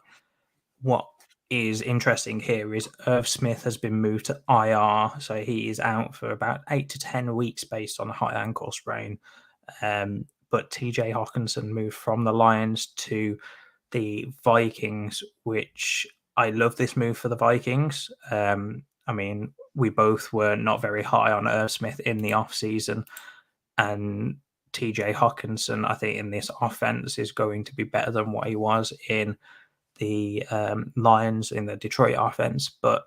Speaker 2: what is interesting here is Irv Smith has been moved to IR. So he is out for about 8 to 10 weeks based on a high ankle sprain. But TJ Hawkinson moved from the Lions to the Vikings, which I love this move for the Vikings. I mean, we both were not very high on Irv Smith in the offseason, and TJ Hawkinson, I think, in this offense is going to be better than what he was in the Lions in the Detroit offense. But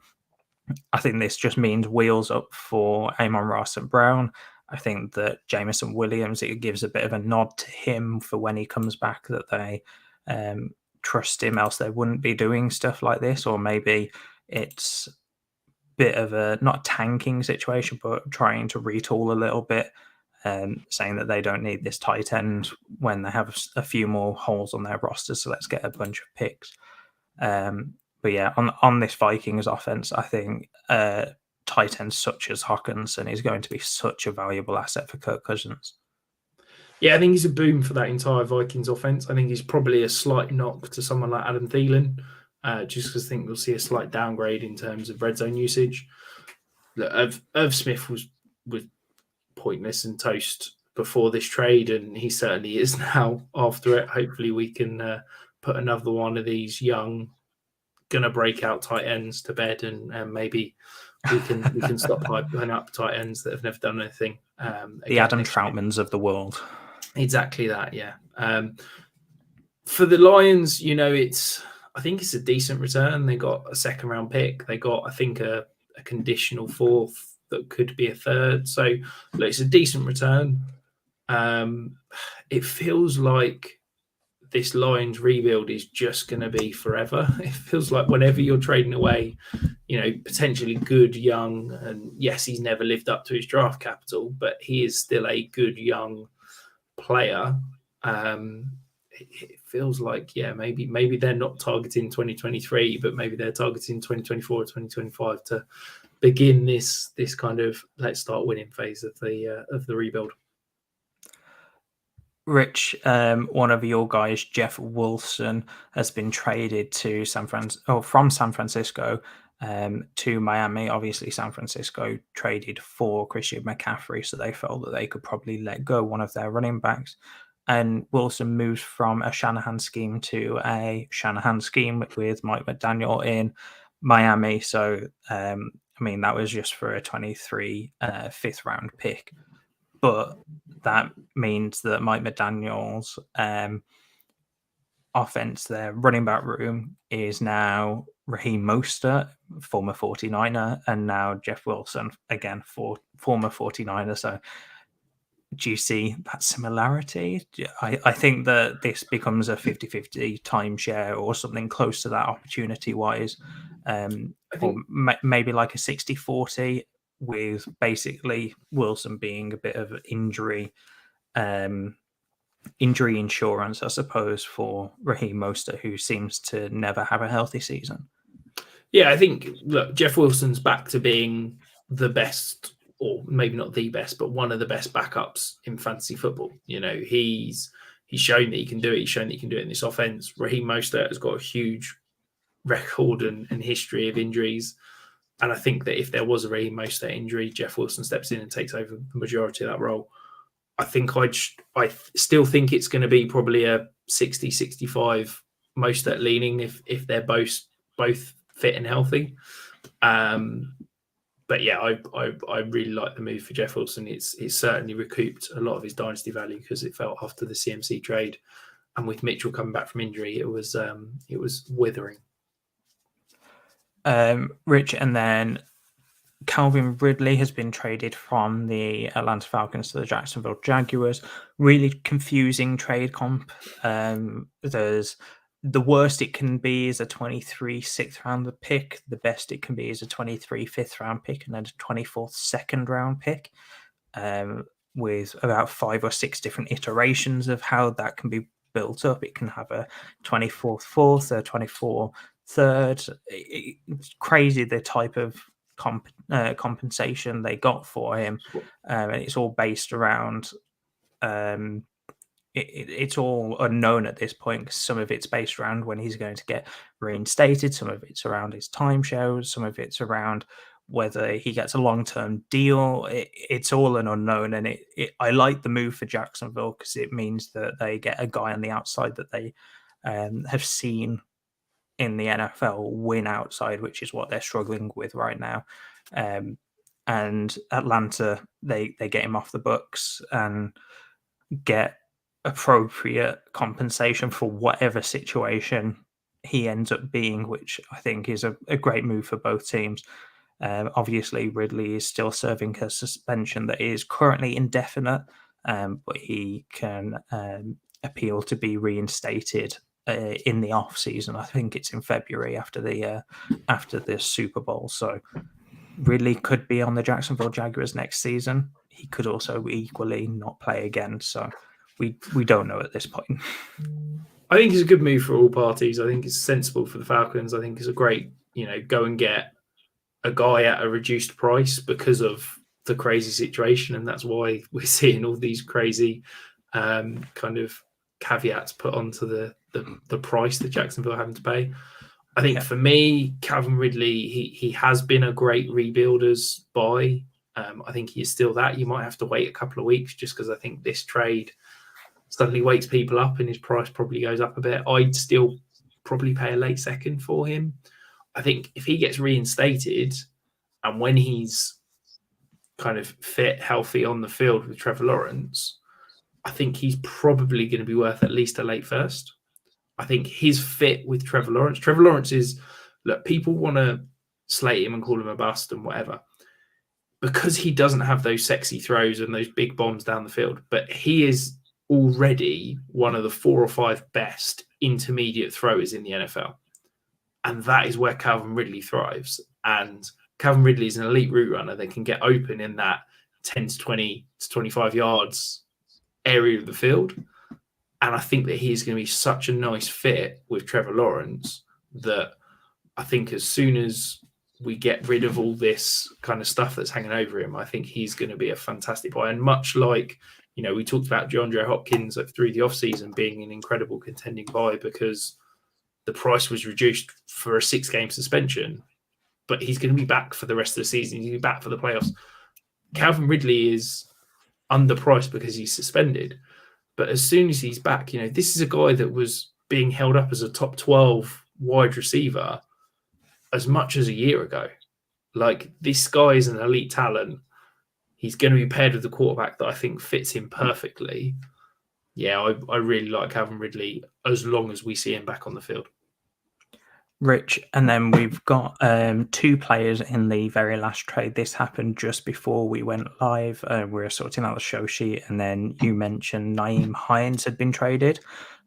Speaker 2: I think this just means wheels up for Amon-Ra St. Brown. I think that Jameson Williams, it gives a bit of a nod to him for when he comes back, that they trust him, else they wouldn't be doing stuff like this. Or maybe it's a bit of a not tanking situation, but trying to retool a little bit, saying that they don't need this tight end when they have a few more holes on their roster, so let's get a bunch of picks. But yeah, on this Vikings offense, I think tight ends such as Hawkinson is going to be such a valuable asset for Kirk Cousins.
Speaker 3: Yeah, I think he's a boom for that entire Vikings offense. I think he's probably a slight knock to someone like Adam Thielen, just because I think we'll see a slight downgrade in terms of red zone usage. Look, Irv Smith was pointless and toast before this trade, and he certainly is now after it. Hopefully we can put another one of these young, gonna break out tight ends to bed, and maybe we can stop hyping up tight ends that have never done anything.
Speaker 2: The Adam Troutmans of the world.
Speaker 3: Exactly that, yeah. For the Lions, I think it's a decent return. They got a second-round pick. They got, I think, a conditional 4th that could be a 3rd. So, look, it's a decent return. It feels like this Lions rebuild is just going to be forever. It feels like whenever you're trading away, potentially good, young, and yes, he's never lived up to his draft capital, but he is still a good, young player. It feels like, maybe they're not targeting 2023, but maybe they're targeting 2024 or 2025 to begin this kind of let's start winning phase of the rebuild.
Speaker 2: Rich, one of your guys, Jeff Wilson, has been traded to from San Francisco to Miami. Obviously, San Francisco traded for Christian McCaffrey, so they felt that they could probably let go one of their running backs. And Wilson moves from a Shanahan scheme to a Shanahan scheme with Mike McDaniel in Miami. So, I mean, that was just for a 23 fifth round pick. But that means that Mike McDaniel's offense, their running back room, is now Raheem Mostert, former 49er, and now Jeff Wilson, again, former 49er. So do you see that similarity? I think that this becomes a 50-50 timeshare or something close to that opportunity-wise. Or maybe like a 60-40 with basically Wilson being a bit of injury insurance, I suppose, for Raheem Mostert, who seems to never have a healthy season.
Speaker 3: Yeah, I think, look, Jeff Wilson's back to being the best, or maybe not the best, but one of the best backups in fantasy football. You know, he's shown that he can do it. He's shown that he can do it in this offense. Raheem Mostert has got a huge record and history of injuries. And I think that if there was a Raheem Mostert injury, Jeff Wilson steps in and takes over the majority of that role. I think I still think it's going to be probably a 60-65 Mostert leaning if they're both fit and healthy. But yeah, I really like the move for Jeff Wilson. It's certainly recouped a lot of his dynasty value because it felt after the CMC trade, and with Mitchell coming back from injury, it was withering.
Speaker 2: Rich, and then Calvin Ridley has been traded from the Atlanta Falcons to the Jacksonville Jaguars. Really confusing trade comp. There's the worst it can be is a 23 sixth round pick. The best it can be is a 23 fifth round pick and then a 24th second round pick, with about 5 or 6 different iterations of how that can be built up. It can have a 24th fourth, a 24 third. It's crazy the type of compensation they got for him, and it's all based around it's all unknown at this point because some of it's based around when he's going to get reinstated, some of it's around his timeshares, some of it's around whether he gets a long-term deal. It's all an unknown, and I like the move for Jacksonville because it means that they get a guy on the outside that they have seen in the NFL win outside, which is what they're struggling with right now. And Atlanta, they get him off the books and get appropriate compensation for whatever situation he ends up being, which I think is a great move for both teams. Obviously, Ridley is still serving a suspension that is currently indefinite, but he can appeal to be reinstated in the off season. I think it's in February after the Super Bowl. So Ridley could be on the Jacksonville Jaguars next season. He could also equally not play again. So we don't know at this point.
Speaker 3: I think it's a good move for all parties. I think it's sensible for the Falcons. I think it's a great, go and get a guy at a reduced price because of the crazy situation. And that's why we're seeing all these crazy kind of caveats put onto the price that Jacksonville are having to pay. I think for me, Calvin Ridley, he has been a great rebuilder's buy. I think he is still that. You might have to wait a couple of weeks just because I think this trade suddenly wakes people up and his price probably goes up a bit. I'd still probably pay a late second for him. I think if he gets reinstated and when he's kind of fit, healthy on the field with Trevor Lawrence, I think he's probably going to be worth at least a late first. I think his fit with Trevor Lawrence is, look, people want to slate him and call him a bust and whatever, because he doesn't have those sexy throws and those big bombs down the field, but he is already one of the 4 or 5 best intermediate throwers in the NFL. And that is where Calvin Ridley thrives. And Calvin Ridley is an elite route runner that can get open in that 10 to 20 to 25 yards area of the field. And I think that he's going to be such a nice fit with Trevor Lawrence that I think as soon as we get rid of all this kind of stuff that's hanging over him, I think he's going to be a fantastic buy. And much like We talked about DeAndre Hopkins through the offseason being an incredible contending buy because the price was reduced for a 6-game suspension, but he's going to be back for the rest of the season. He's going to be back for the playoffs. Calvin Ridley is underpriced because he's suspended. But as soon as he's back, this is a guy that was being held up as a top 12 wide receiver as much as a year ago. Like, this guy is an elite talent. He's going to be paired with the quarterback that I think fits him perfectly. Yeah, I really like Calvin Ridley as long as we see him back on the field.
Speaker 2: Rich, and then we've got 2 players in the very last trade. This happened just before we went live. We were sorting out the show sheet, and then you mentioned Nyheim Hines had been traded.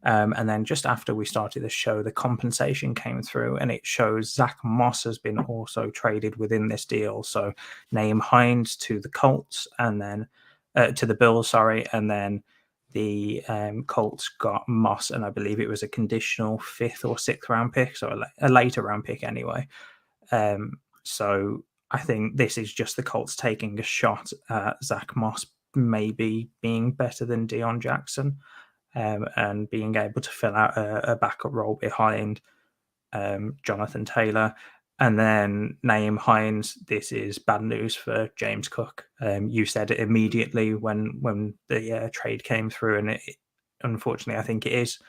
Speaker 2: And then just after we started the show, the compensation came through, and it shows Zach Moss has been also traded within this deal. So Nyheim Hines to the Colts, and then to the Bills, sorry, and then the Colts got Moss, and I believe it was a conditional 5th or 6th round pick, so a later round pick anyway. So I think this is just the Colts taking a shot at Zach Moss maybe being better than Deion Jackson, and being able to fill out a backup role behind Jonathan Taylor. And then Nyheim Hines, this is bad news for James Cook. You said it immediately when the trade came through, and unfortunately, I think it is.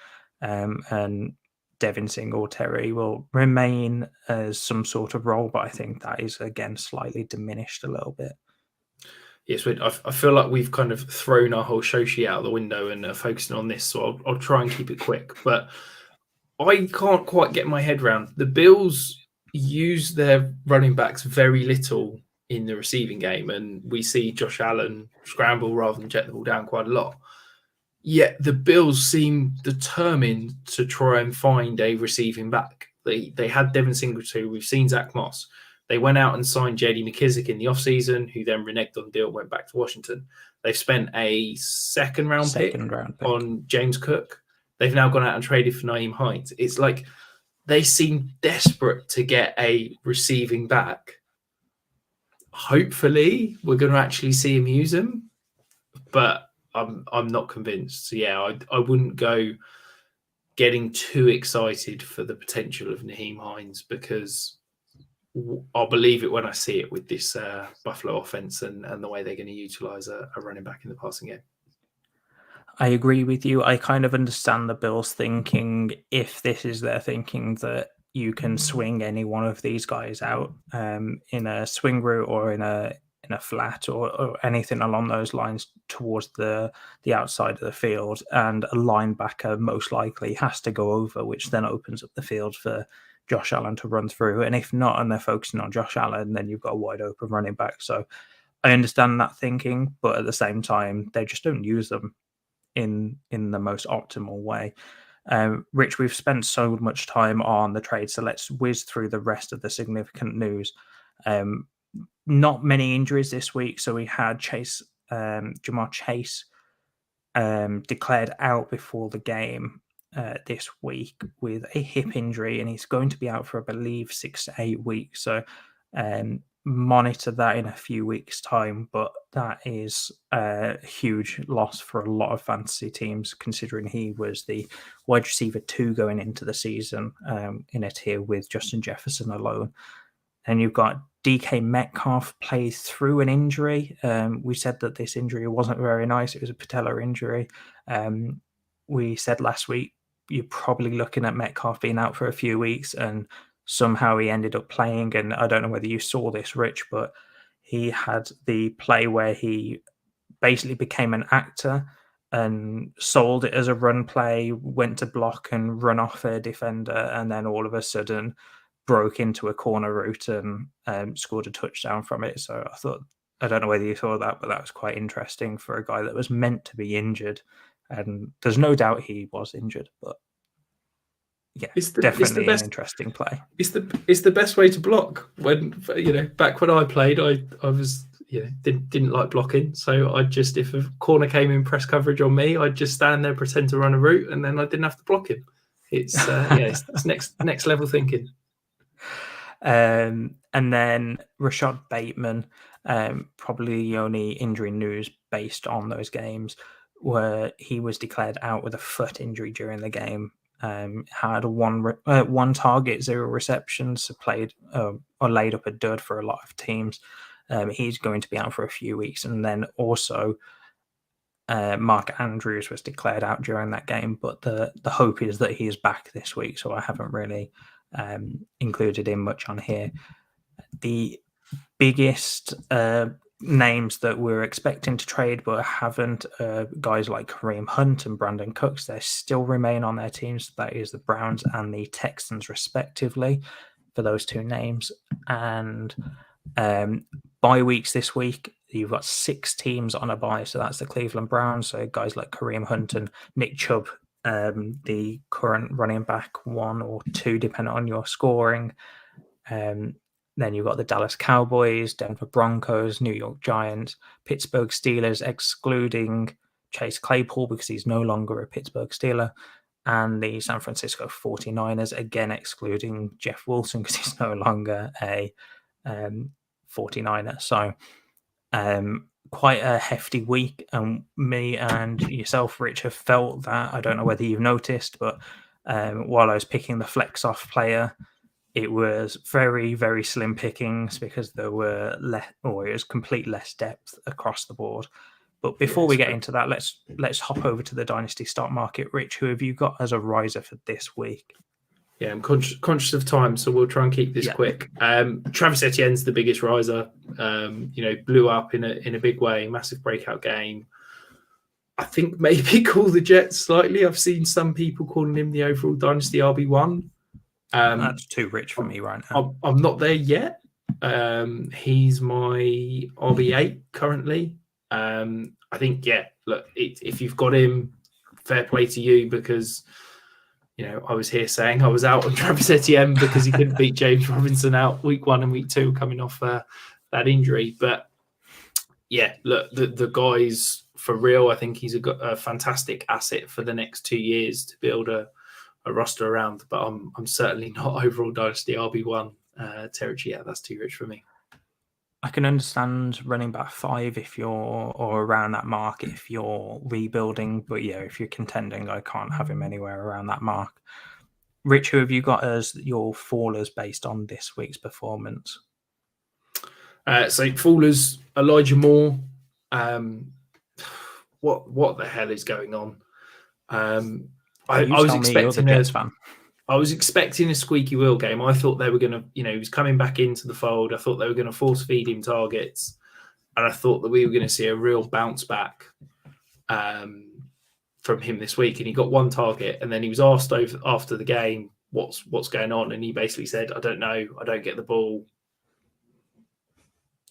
Speaker 2: And Devin Singletary will remain as some sort of role, but I think that is, again, slightly diminished a little bit.
Speaker 3: Yes, I feel like we've kind of thrown our whole show sheet out the window and are focusing on this, so I'll try and keep it quick. But I can't quite get my head around. The Bills use their running backs very little in the receiving game, and we see Josh Allen scramble rather than jet the ball down quite a lot. Yet the Bills seem determined to try and find a receiving back. They had Devin Singletary. We've seen Zach Moss. They went out and signed J.D. McKissick in the offseason, who then reneged on the deal and went back to Washington. They've spent a second round pick on James Cook. They've now gone out and traded for Nyheim Hines. It's like they seem desperate to get a receiving back. Hopefully, we're going to actually see him use him, but I'm not convinced. So yeah, I wouldn't go getting too excited for the potential of Nyheim Hines, because I'll believe it when I see it with this Buffalo offense and the way they're going to utilize a running back in the passing game.
Speaker 2: I agree with you. I kind of understand the Bills thinking, if this is their thinking, that you can swing any one of these guys out in a swing route or in a flat or anything along those lines towards the outside of the field, and a linebacker most likely has to go over, which then opens up the field for Josh Allen to run through. And if not, and they're focusing on Josh Allen, then you've got a wide open running back. So I understand that thinking, but at the same time, they just don't use them in the most optimal way. Rich, we've spent so much time on the trade, so let's whiz through the rest of the significant news. Not many injuries this week, so we had Jamar Chase declared out before the game this week with a hip injury, and he's going to be out for, I believe, 6 to 8 weeks. So monitor that in a few weeks' time, but that is a huge loss for a lot of fantasy teams, considering he was the wide receiver 2 going into the season in a tier with Justin Jefferson alone. And you've got DK Metcalf plays through an injury. We said that this injury wasn't very nice. It was a patellar injury. We said last week you're probably looking at Metcalf being out for a few weeks, and somehow he ended up playing. And I don't know whether you saw this, Rich, but he had the play where he basically became an actor and sold it as a run play, went to block and run off a defender, and then all of a sudden broke into a corner route and scored a touchdown from it. So I don't know whether you saw that, but that was quite interesting for a guy that was meant to be injured. And there's no doubt he was injured, but yeah, definitely an interesting play.
Speaker 3: It's the best way to block. When back when I played, I was didn't like blocking, so I just, if a corner came in press coverage on me, I'd just stand there, pretend to run a route, and then I didn't have to block him. It's it's next level thinking.
Speaker 2: And then Rashad Bateman, Probably the only injury news based on those games where he was declared out with a foot injury during the game. Had one target, 0 receptions, played or laid up a dud for a lot of teams. He's going to be out for a few weeks, and then also Mark Andrews was declared out during that game. But the hope is that he is back this week, so I haven't really included him much on here. The biggest names that we're expecting to trade but haven't, guys like Kareem Hunt and Brandon Cooks, they still remain on their teams. That is the Browns and the Texans respectively for those two names. And bye weeks this week, you've got 6 teams on a bye, so that's the Cleveland Browns, so guys like Kareem Hunt and Nick Chubb, the current running back 1 or 2 depending on your scoring. Then you've got the Dallas Cowboys, Denver Broncos, New York Giants, Pittsburgh Steelers, excluding Chase Claypool because he's no longer a Pittsburgh Steeler, and the San Francisco 49ers, again excluding Jeff Wilson because he's no longer a 49er. So quite a hefty week, and me and yourself, Rich, have felt that. I don't know whether you've noticed, but while I was picking the flex off player, it was very, very slim pickings because there were it was complete less depth across the board. But before we get into that, let's hop over to the Dynasty stock market. Rich, who have you got as a riser for this week?
Speaker 3: Yeah, I'm conscious of time, so we'll try and keep this quick. Travis Etienne's the biggest riser. Blew up in a big way, massive breakout game. I think maybe call the Jets slightly. I've seen some people calling him the overall Dynasty RB1.
Speaker 2: That's too rich for me right now.
Speaker 3: I'm not there yet. He's my RB8 currently. I think, look, if you've got him, fair play to you, because I was here saying I was out on Travis Etienne because he couldn't beat James Robinson out week 1 and week 2 coming off that injury. But look, the guy's for real. I think he's a fantastic asset for the next 2 years to build a roster around, but I'm certainly not overall Dynasty RB1 territory yet. That's too rich for me.
Speaker 2: I can understand running back 5 if you're or around that mark if you're rebuilding, but if you're contending, I can't have him anywhere around that mark. Rich, who have you got as your fallers based on this week's performance?
Speaker 3: So fallers, Elijah Moore. What the hell is going on? I was expecting I was expecting a squeaky wheel game. I thought they were going to, he was coming back into the fold. I thought they were going to force feed him targets, and I thought that we were going to see a real bounce back from him this week. And he got 1 target, and then he was asked after the game, "What's going on?" And he basically said, "I don't know. I don't get the ball."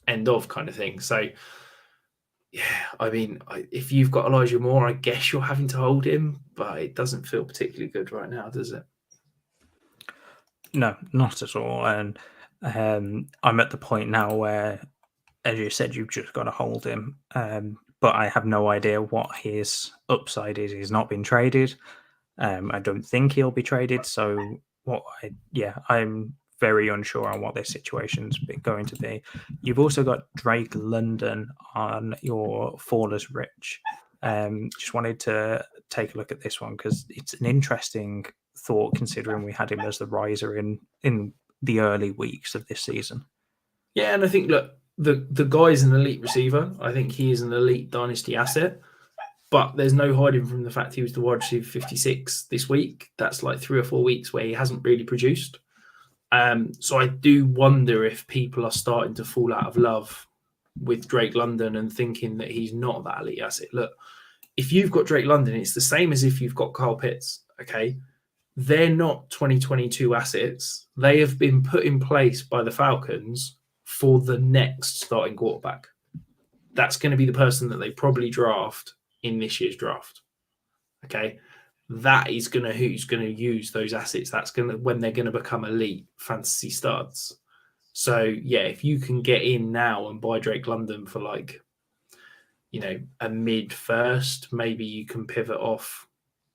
Speaker 3: End of kind of thing. So. Yeah, I mean, if you've got Elijah Moore, I guess you're having to hold him, but it doesn't feel particularly good right now, does it?
Speaker 2: No, not at all. And I'm at the point now where, as you said, you've just got to hold him. But I have no idea what his upside is. He's not been traded. I don't think he'll be traded. So I'm very unsure on what their situation's going to be. You've also got Drake London on your fallers, Rich. Just wanted to take a look at this one because it's an interesting thought considering we had him as the riser in the early weeks of this season.
Speaker 3: Yeah, and I think, look, the guy's an elite receiver. I think he is an elite Dynasty asset, but there's no hiding from the fact he was the wide receiver 56 this week. That's like 3 or 4 weeks where he hasn't really produced. So I do wonder if people are starting to fall out of love with Drake London and thinking that he's not that elite asset. Look, if you've got Drake London, it's the same as if you've got Kyle Pitts, okay? They're not 2022 assets. They have been put in place by the Falcons for the next starting quarterback. That's going to be the person that they probably draft in this year's draft, okay? That is who's going to use those assets. That's when they're going to become elite fantasy studs. So if you can get in now and buy Drake London for a mid first, maybe you can pivot off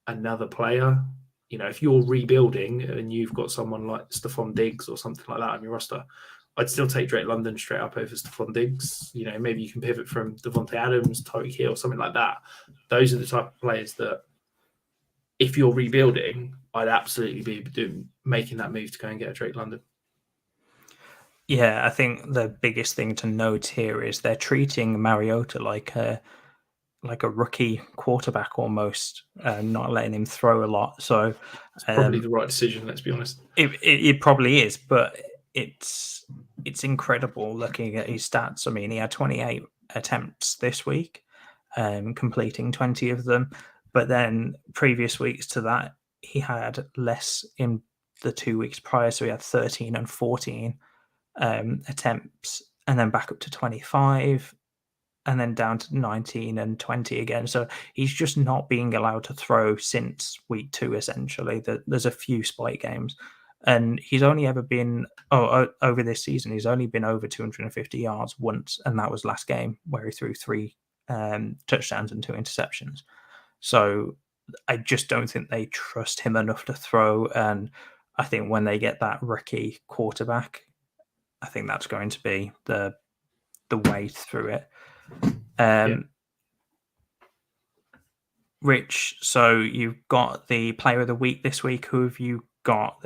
Speaker 3: another player. If you're rebuilding and you've got someone like Stephon Diggs or something like that on your roster, I'd still take Drake London straight up over Stephon Diggs. Maybe you can pivot from Devontae Adams, Tyreek Hill, something like that. Those are the type of players that, if you're rebuilding, I'd absolutely be making that move to go and get a Drake London.
Speaker 2: Yeah, I think the biggest thing to note here is they're treating Mariota like a rookie quarterback almost, not letting him throw a lot. So
Speaker 3: it's probably the right decision. Let's be honest.
Speaker 2: It probably is, but it's incredible looking at his stats. I mean, he had 28 attempts this week, completing 20 of them. But then previous weeks to that, he had less in the 2 weeks prior. So he had 13 and 14 attempts, and then back up to 25, and then down to 19 and 20 again. So he's just not being allowed to throw since week 2, essentially. There's a few spike games. And he's only ever been, over this season, he's only been over 250 yards once, and that was last game where he threw 3 touchdowns and 2 interceptions. So I just don't think they trust him enough to throw. And I think when they get that rookie quarterback, I think that's going to be the way through it. Rich, so you've got the player of the week this week. Who have you got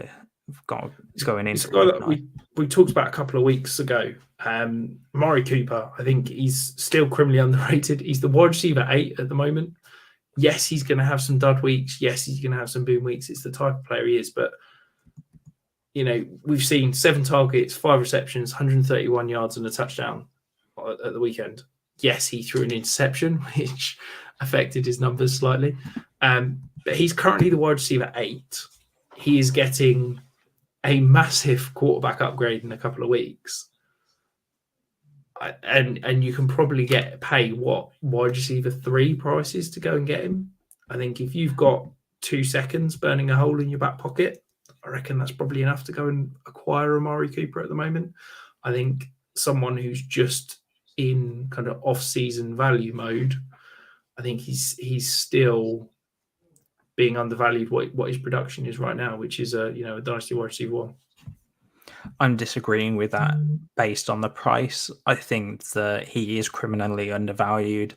Speaker 2: going into?
Speaker 3: It's a guy that we talked about a couple of weeks ago. Amari Cooper. I think he's still criminally underrated. He's the wide receiver 8 at the moment. Yes, he's going to have some dud weeks. Yes, he's going to have some boom weeks. It's the type of player he is. But we've seen 7 targets, 5 receptions, 131 yards, and a touchdown at the weekend. Yes, he threw an interception, which affected his numbers slightly. But he's currently the wide receiver 8. He is getting a massive quarterback upgrade in a couple of weeks. And you can probably pay what wide receiver 3 prices to go and get him. I think if you've got 2 seconds burning a hole in your back pocket, I reckon that's probably enough to go and acquire Amari Cooper at the moment. I think someone who's just in kind of off-season value mode, I think he's still being undervalued what his production is right now, which is a Dynasty wide receiver 1.
Speaker 2: I'm disagreeing with that based on the price. I think that he is criminally undervalued.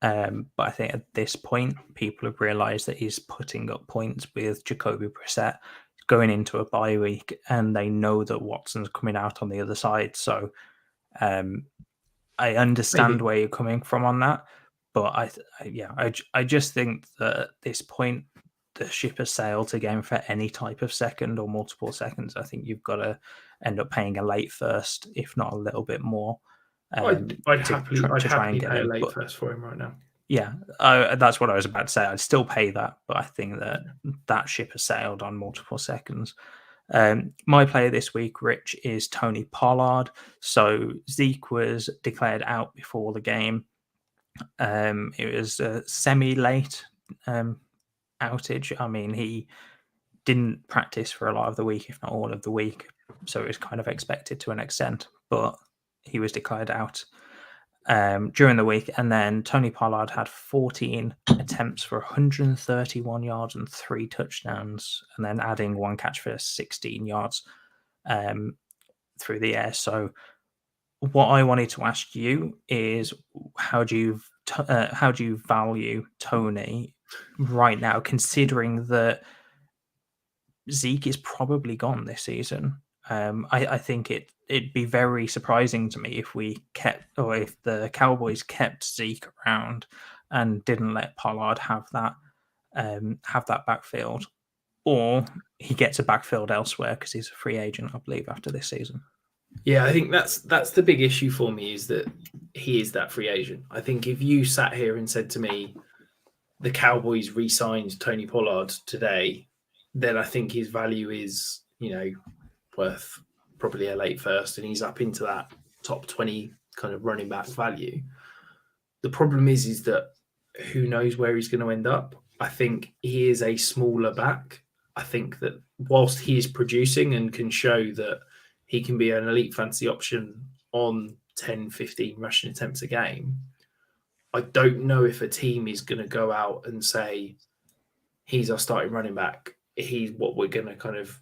Speaker 2: But I think at this point, people have realised that he's putting up points with Jacoby Brissett going into a bye week, and they know that Watson's coming out on the other side. So I understand where you're coming from on that. But I just think that at this point, the ship has sailed again for any type of second or multiple seconds. I think you've got to end up paying a late first, if not a little bit more.
Speaker 3: I'd happily pay a late first for him right now.
Speaker 2: Yeah, that's what I was about to say. I'd still pay that, but I think that ship has sailed on multiple seconds. My player this week, Rich, is Tony Pollard. So Zeke was declared out before the game. It was a semi-late outage. I mean, he didn't practice for a lot of the week, if not all of the week. So it was kind of expected to an extent, but he was declared out during the week. And then Tony Pollard had 14 attempts for 131 yards and 3 touchdowns, and then adding 1 catch for 16 yards through the air. So what I wanted to ask you is, how do you value Tony right now, considering that Zeke is probably gone this season? I think it'd be very surprising to me if if the Cowboys kept Zeke around and didn't let Pollard have that backfield, or he gets a backfield elsewhere because he's a free agent, I believe, after this season.
Speaker 3: Yeah, I think that's the big issue for me, is that he is that free agent. I think if you sat here and said to me, the Cowboys re-signed Tony Pollard today, then I think his value is, worth probably a late first, and he's up into that top 20 kind of running back value. The problem is that who knows where he's going to end up. I think he is a smaller back. I think that whilst he is producing and can show that he can be an elite fantasy option on 10, 15 rushing attempts a game, I don't know if a team is going to go out and say, he's our starting running back. He's what we're going to kind of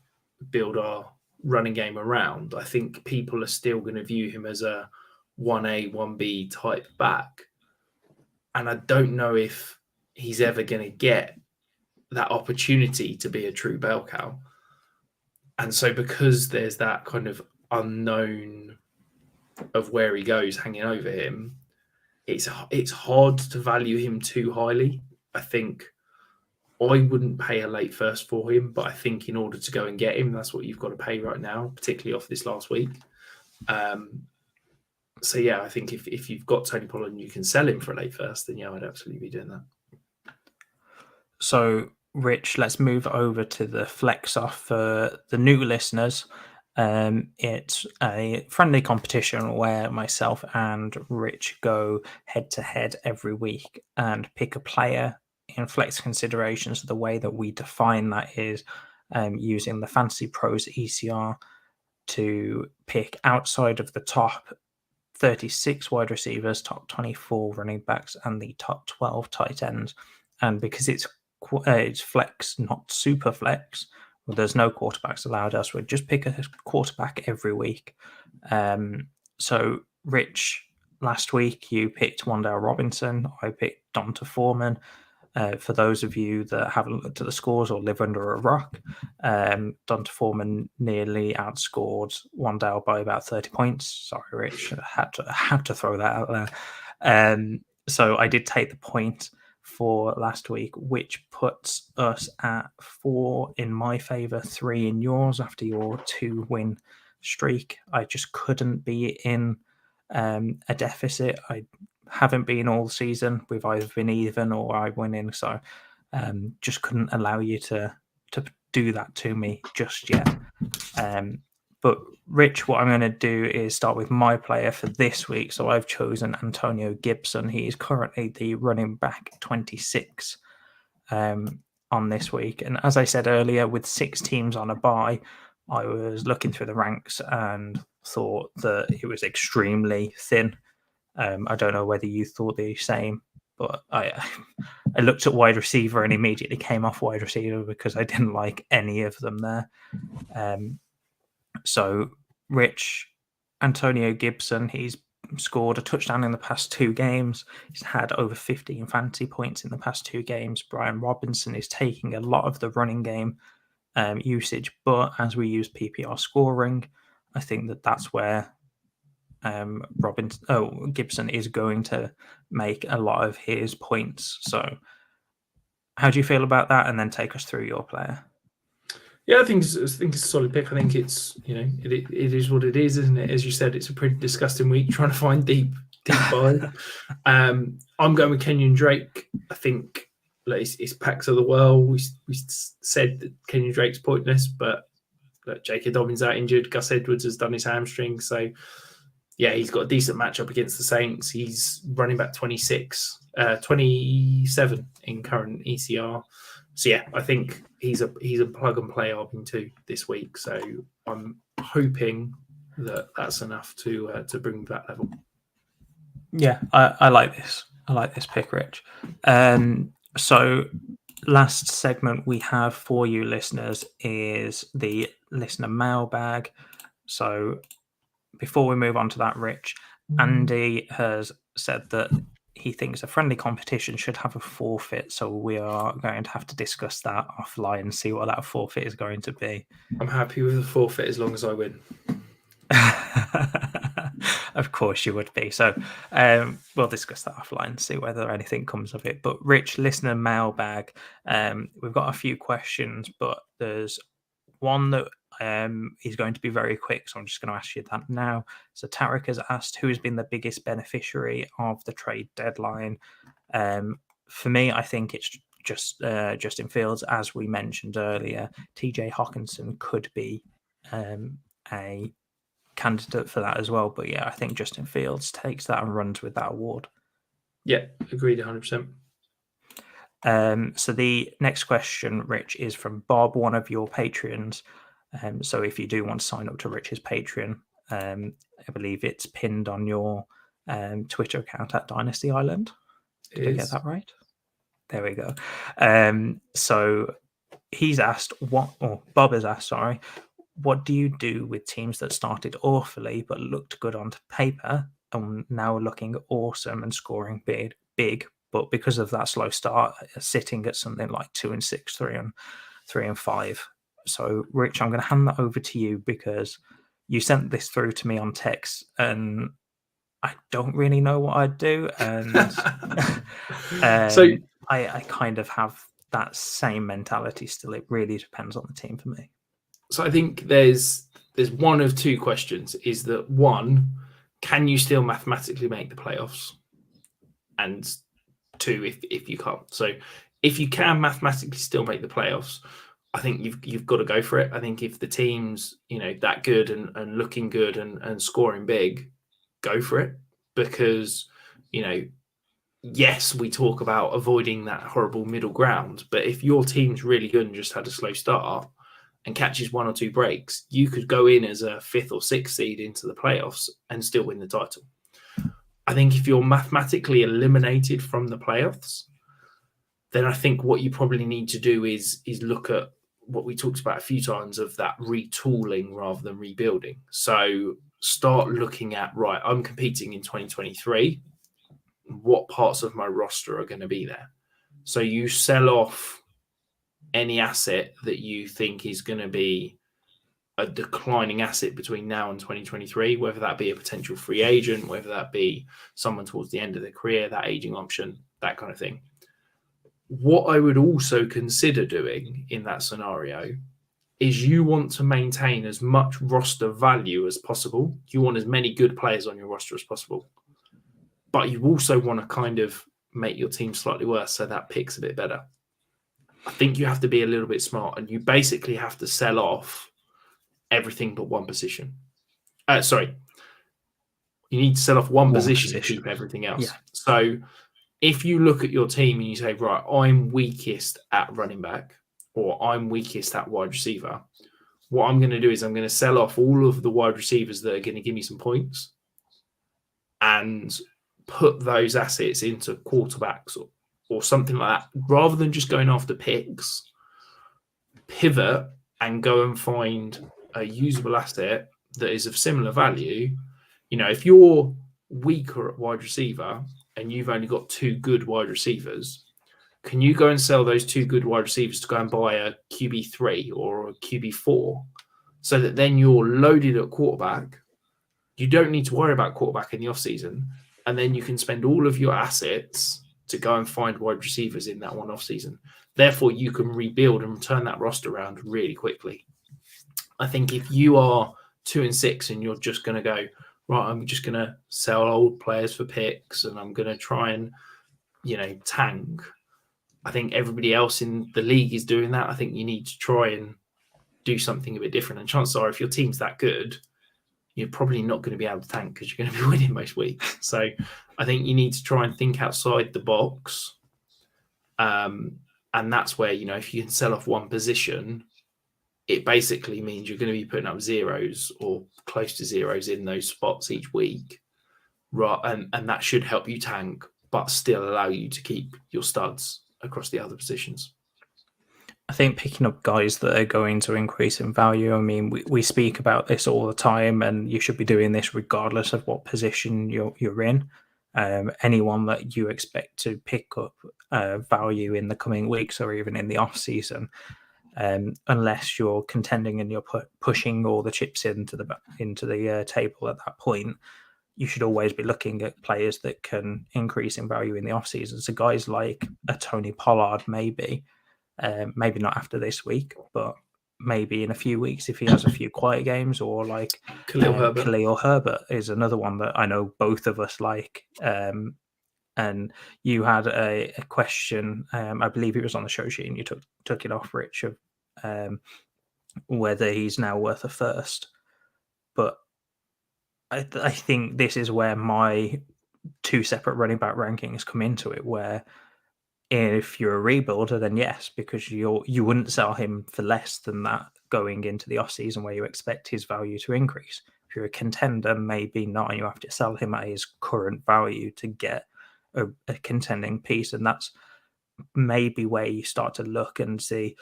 Speaker 3: build our running game around, I think people are still going to view him as a 1A, 1B type back. And I don't know if he's ever going to get that opportunity to be a true bell cow. And so because there's that kind of unknown of where he goes hanging over him, it's hard to value him too highly. I think I wouldn't pay a late first for him, but I think in order to go and get him, that's what you've got to pay right now, particularly off this last week. So yeah, I think if you've got Tony Pollard and you can sell him for a late first, then yeah, I'd absolutely be doing that.
Speaker 2: So Rich, let's move over to the flex off for the new listeners. It's a friendly competition where myself and Rich go head to head every week and pick a player in flex considerations. The way that we define that is using the Fantasy Pros ECR to pick outside of the top 36 wide receivers, top 24 running backs, and the top 12 tight ends. And because it's flex, not super flex, well, there's no quarterbacks allowed us. We'd just pick a quarterback every week. So, Rich, last week you picked Wan'Dale Robinson. I picked Donta Foreman. For those of you that haven't looked at the scores or live under a rock, Donta Foreman nearly outscored Wan'Dale by about 30 points. Sorry, Rich, I had to throw that out there. So I did take the point for last week, which puts us at 4 in my favor, 3 in yours after your 2-win streak. I just couldn't be in a deficit. I haven't been all season. We've either been even or I winning, so just couldn't allow you to do that to me just yet. But Rich, what I'm going to do is start with my player for this week. So I've chosen Antonio Gibson. He is currently the running back 26 on this week. And as I said earlier, with 6 teams on a bye, I was looking through the ranks and thought that it was extremely thin. I don't know whether you thought the same, but I looked at wide receiver and immediately came off wide receiver because I didn't like any of them there. So, Rich, Antonio Gibson, he's scored a touchdown in the past 2 games. He's had over 15 fantasy points in the past 2 games. Brian Robinson is taking a lot of the running game usage, but as we use PPR scoring, I think that's where Gibson is going to make a lot of his points. So how do you feel about that? And then take us through your player.
Speaker 3: Yeah, I think it's a solid pick. I think it's, it is what it is, isn't it? As you said, it's a pretty disgusting week trying to find deep buy. I'm going with Kenyon Drake. I think it's packs of the world. We said that Kenyon Drake's pointless, but J.K. Dobbins out injured. Gus Edwards has done his hamstring, so yeah, he's got a decent matchup against the Saints. He's running back 27 in current ECR. So yeah, I think he's a plug and play RB2 this week. So I'm hoping that that's enough to bring that level.
Speaker 2: Yeah, I like this. I like this pick, Rich. So last segment we have for you listeners is the listener mailbag. So before we move on to that, Rich, Andy has said that he thinks a friendly competition should have a forfeit. So we are going to have to discuss that offline and see what that forfeit is going to be.
Speaker 3: I'm happy with the forfeit as long as I win.
Speaker 2: Of course you would be. So we'll discuss that offline, see whether anything comes of it. But Rich, listener mailbag, we've got a few questions, but there's one that is going to be very quick, so I'm just going to ask you that now. So Tarek has asked, who has been the biggest beneficiary of the trade deadline? For me, I think it's just Justin Fields, as we mentioned earlier. TJ Hawkinson could be a candidate for that as well, but yeah, I think Justin Fields takes that and runs with that award.
Speaker 3: Yeah, agreed 100%.
Speaker 2: So the next question, Rich, is from Bob, one of your Patreons. So if you do want to sign up to Rich's Patreon, I believe it's pinned on your Twitter account at Dynasty Island. Did I get that right? There we go. So he's asked Bob has asked, what do you do with teams that started awfully but looked good on paper and now are looking awesome and scoring big, but because of that slow start, are sitting at something like 2-6, 3-5. So, Rich, I'm going to hand that over to you because you sent this through to me on text, and I don't really know what I'd do, and
Speaker 3: So
Speaker 2: I kind of have that same mentality still. It really depends on the team for me.
Speaker 3: So I think there's one of two questions. Is that one, can you still mathematically make the playoffs? And two, if you can't. So if you can mathematically still make the playoffs, I think you've got to go for it. I think if the team's that good and looking good and scoring big, go for it, because yes, we talk about avoiding that horrible middle ground, but if your team's really good and just had a slow start and catches one or two breaks, you could go in as a 5th or 6th seed into the playoffs and still win the title. I think if you're mathematically eliminated from the playoffs, then I think what you probably need to do is look at what we talked about a few times of that retooling rather than rebuilding. So start looking at, right, I'm competing in 2023. What parts of my roster are going to be there? So you sell off any asset that you think is going to be a declining asset between now and 2023, whether that be a potential free agent, whether that be someone towards the end of their career, that aging option, that kind of thing. What I would also consider doing in that scenario is you want to maintain as much roster value as possible. You want as many good players on your roster as possible, but you also want to kind of make your team slightly worse so that pick's a bit better. I think you have to be a little bit smart, and you basically have to sell off everything but one position. You need to sell off one position to keep everything else. Yeah. So if you look at your team and you say, right, I'm weakest at running back or I'm weakest at wide receiver, what I'm going to do is I'm going to sell off all of the wide receivers that are going to give me some points and put those assets into quarterbacks or something like that, rather than just going after picks. Pivot and go and find a usable asset that is of similar value. If you're weaker at wide receiver and you've only got 2 good wide receivers, can you go and sell those 2 good wide receivers to go and buy a QB3 or a QB4 so that then you're loaded at quarterback? You don't need to worry about quarterback in the offseason, and then you can spend all of your assets to go and find wide receivers in that one offseason. Therefore, you can rebuild and turn that roster around really quickly. I think if you are 2-6 and you're just going to go, right, I'm just going to sell old players for picks and I'm going to try and, tank. I think everybody else in the league is doing that. I think you need to try and do something a bit different. And chances are, if your team's that good, you're probably not going to be able to tank because you're going to be winning most weeks. So I think you need to try and think outside the box. And that's where, if you can sell off one position, it basically means you're going to be putting up zeros or close to zeros in those spots each week. Right. And that should help you tank, but still allow you to keep your studs across the other positions.
Speaker 2: I think picking up guys that are going to increase in value. I mean, we speak about this all the time, and you should be doing this regardless of what position you're in. Anyone that you expect to pick up value in the coming weeks or even in the off season, unless you're contending and you're pushing all the chips into the table at that point, you should always be looking at players that can increase in value in the off season. So guys like a Tony Pollard, maybe not after this week, but maybe in a few weeks if he has a few quiet games, or like Khalil Herbert is another one that I know both of us like. And you had a question, I believe it was on the show sheet, and you took it off, Rich, of whether he's now worth a first. But I think this is where my 2 separate running back rankings come into it, where if you're a rebuilder, then yes, because you wouldn't sell him for less than that going into the offseason where you expect his value to increase. If you're a contender, maybe not, and you have to sell him at his current value to get a contending piece. And that's maybe where you start to look and see,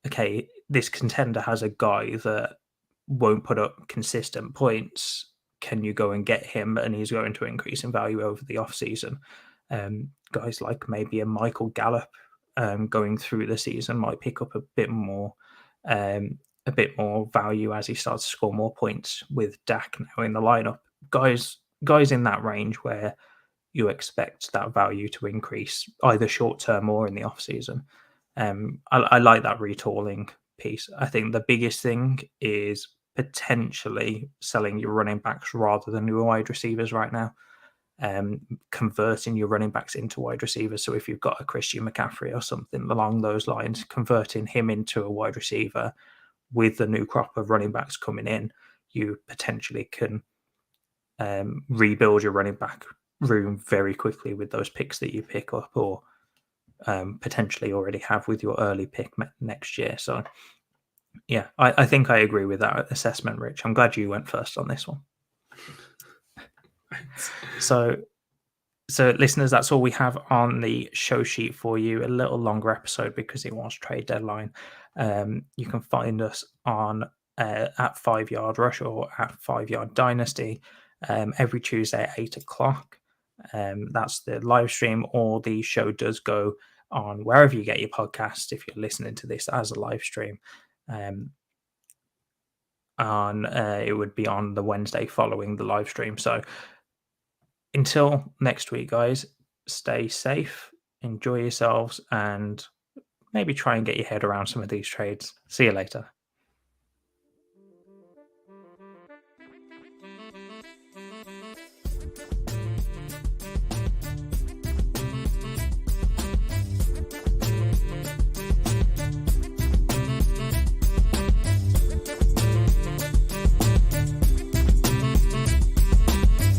Speaker 2: okay, this contender has a guy that won't put up consistent points, can you go and get him and he's going to increase in value over the offseason? Guys like maybe a Michael Gallup going through the season might pick up a bit more value as he starts to score more points with Dak now in the lineup. Guys in that range where you expect that value to increase either short term or in the off season. I like that retooling piece. I think the biggest thing is potentially selling your running backs rather than your wide receivers right now. Converting your running backs into wide receivers. So if you've got a Christian McCaffrey or something along those lines, converting him into a wide receiver with the new crop of running backs coming in, you potentially can rebuild your running back room very quickly with those picks that you pick up, or potentially already have with your early pick next year. So yeah, I think I agree with that assessment, Rich. I'm glad you went first on this one. So listeners, that's all we have on the show sheet for you. A little longer episode because it was trade deadline. You can find us on at 5 Yard Rush or at 5 Yard Dynasty every Tuesday at 8 o'clock. That's the live stream, or the show does go on wherever you get your podcast if you're listening to this as a live stream. It would be on the Wednesday following the live stream. So until next week, guys, stay safe, enjoy yourselves, and maybe try and get your head around some of these trades. See you later.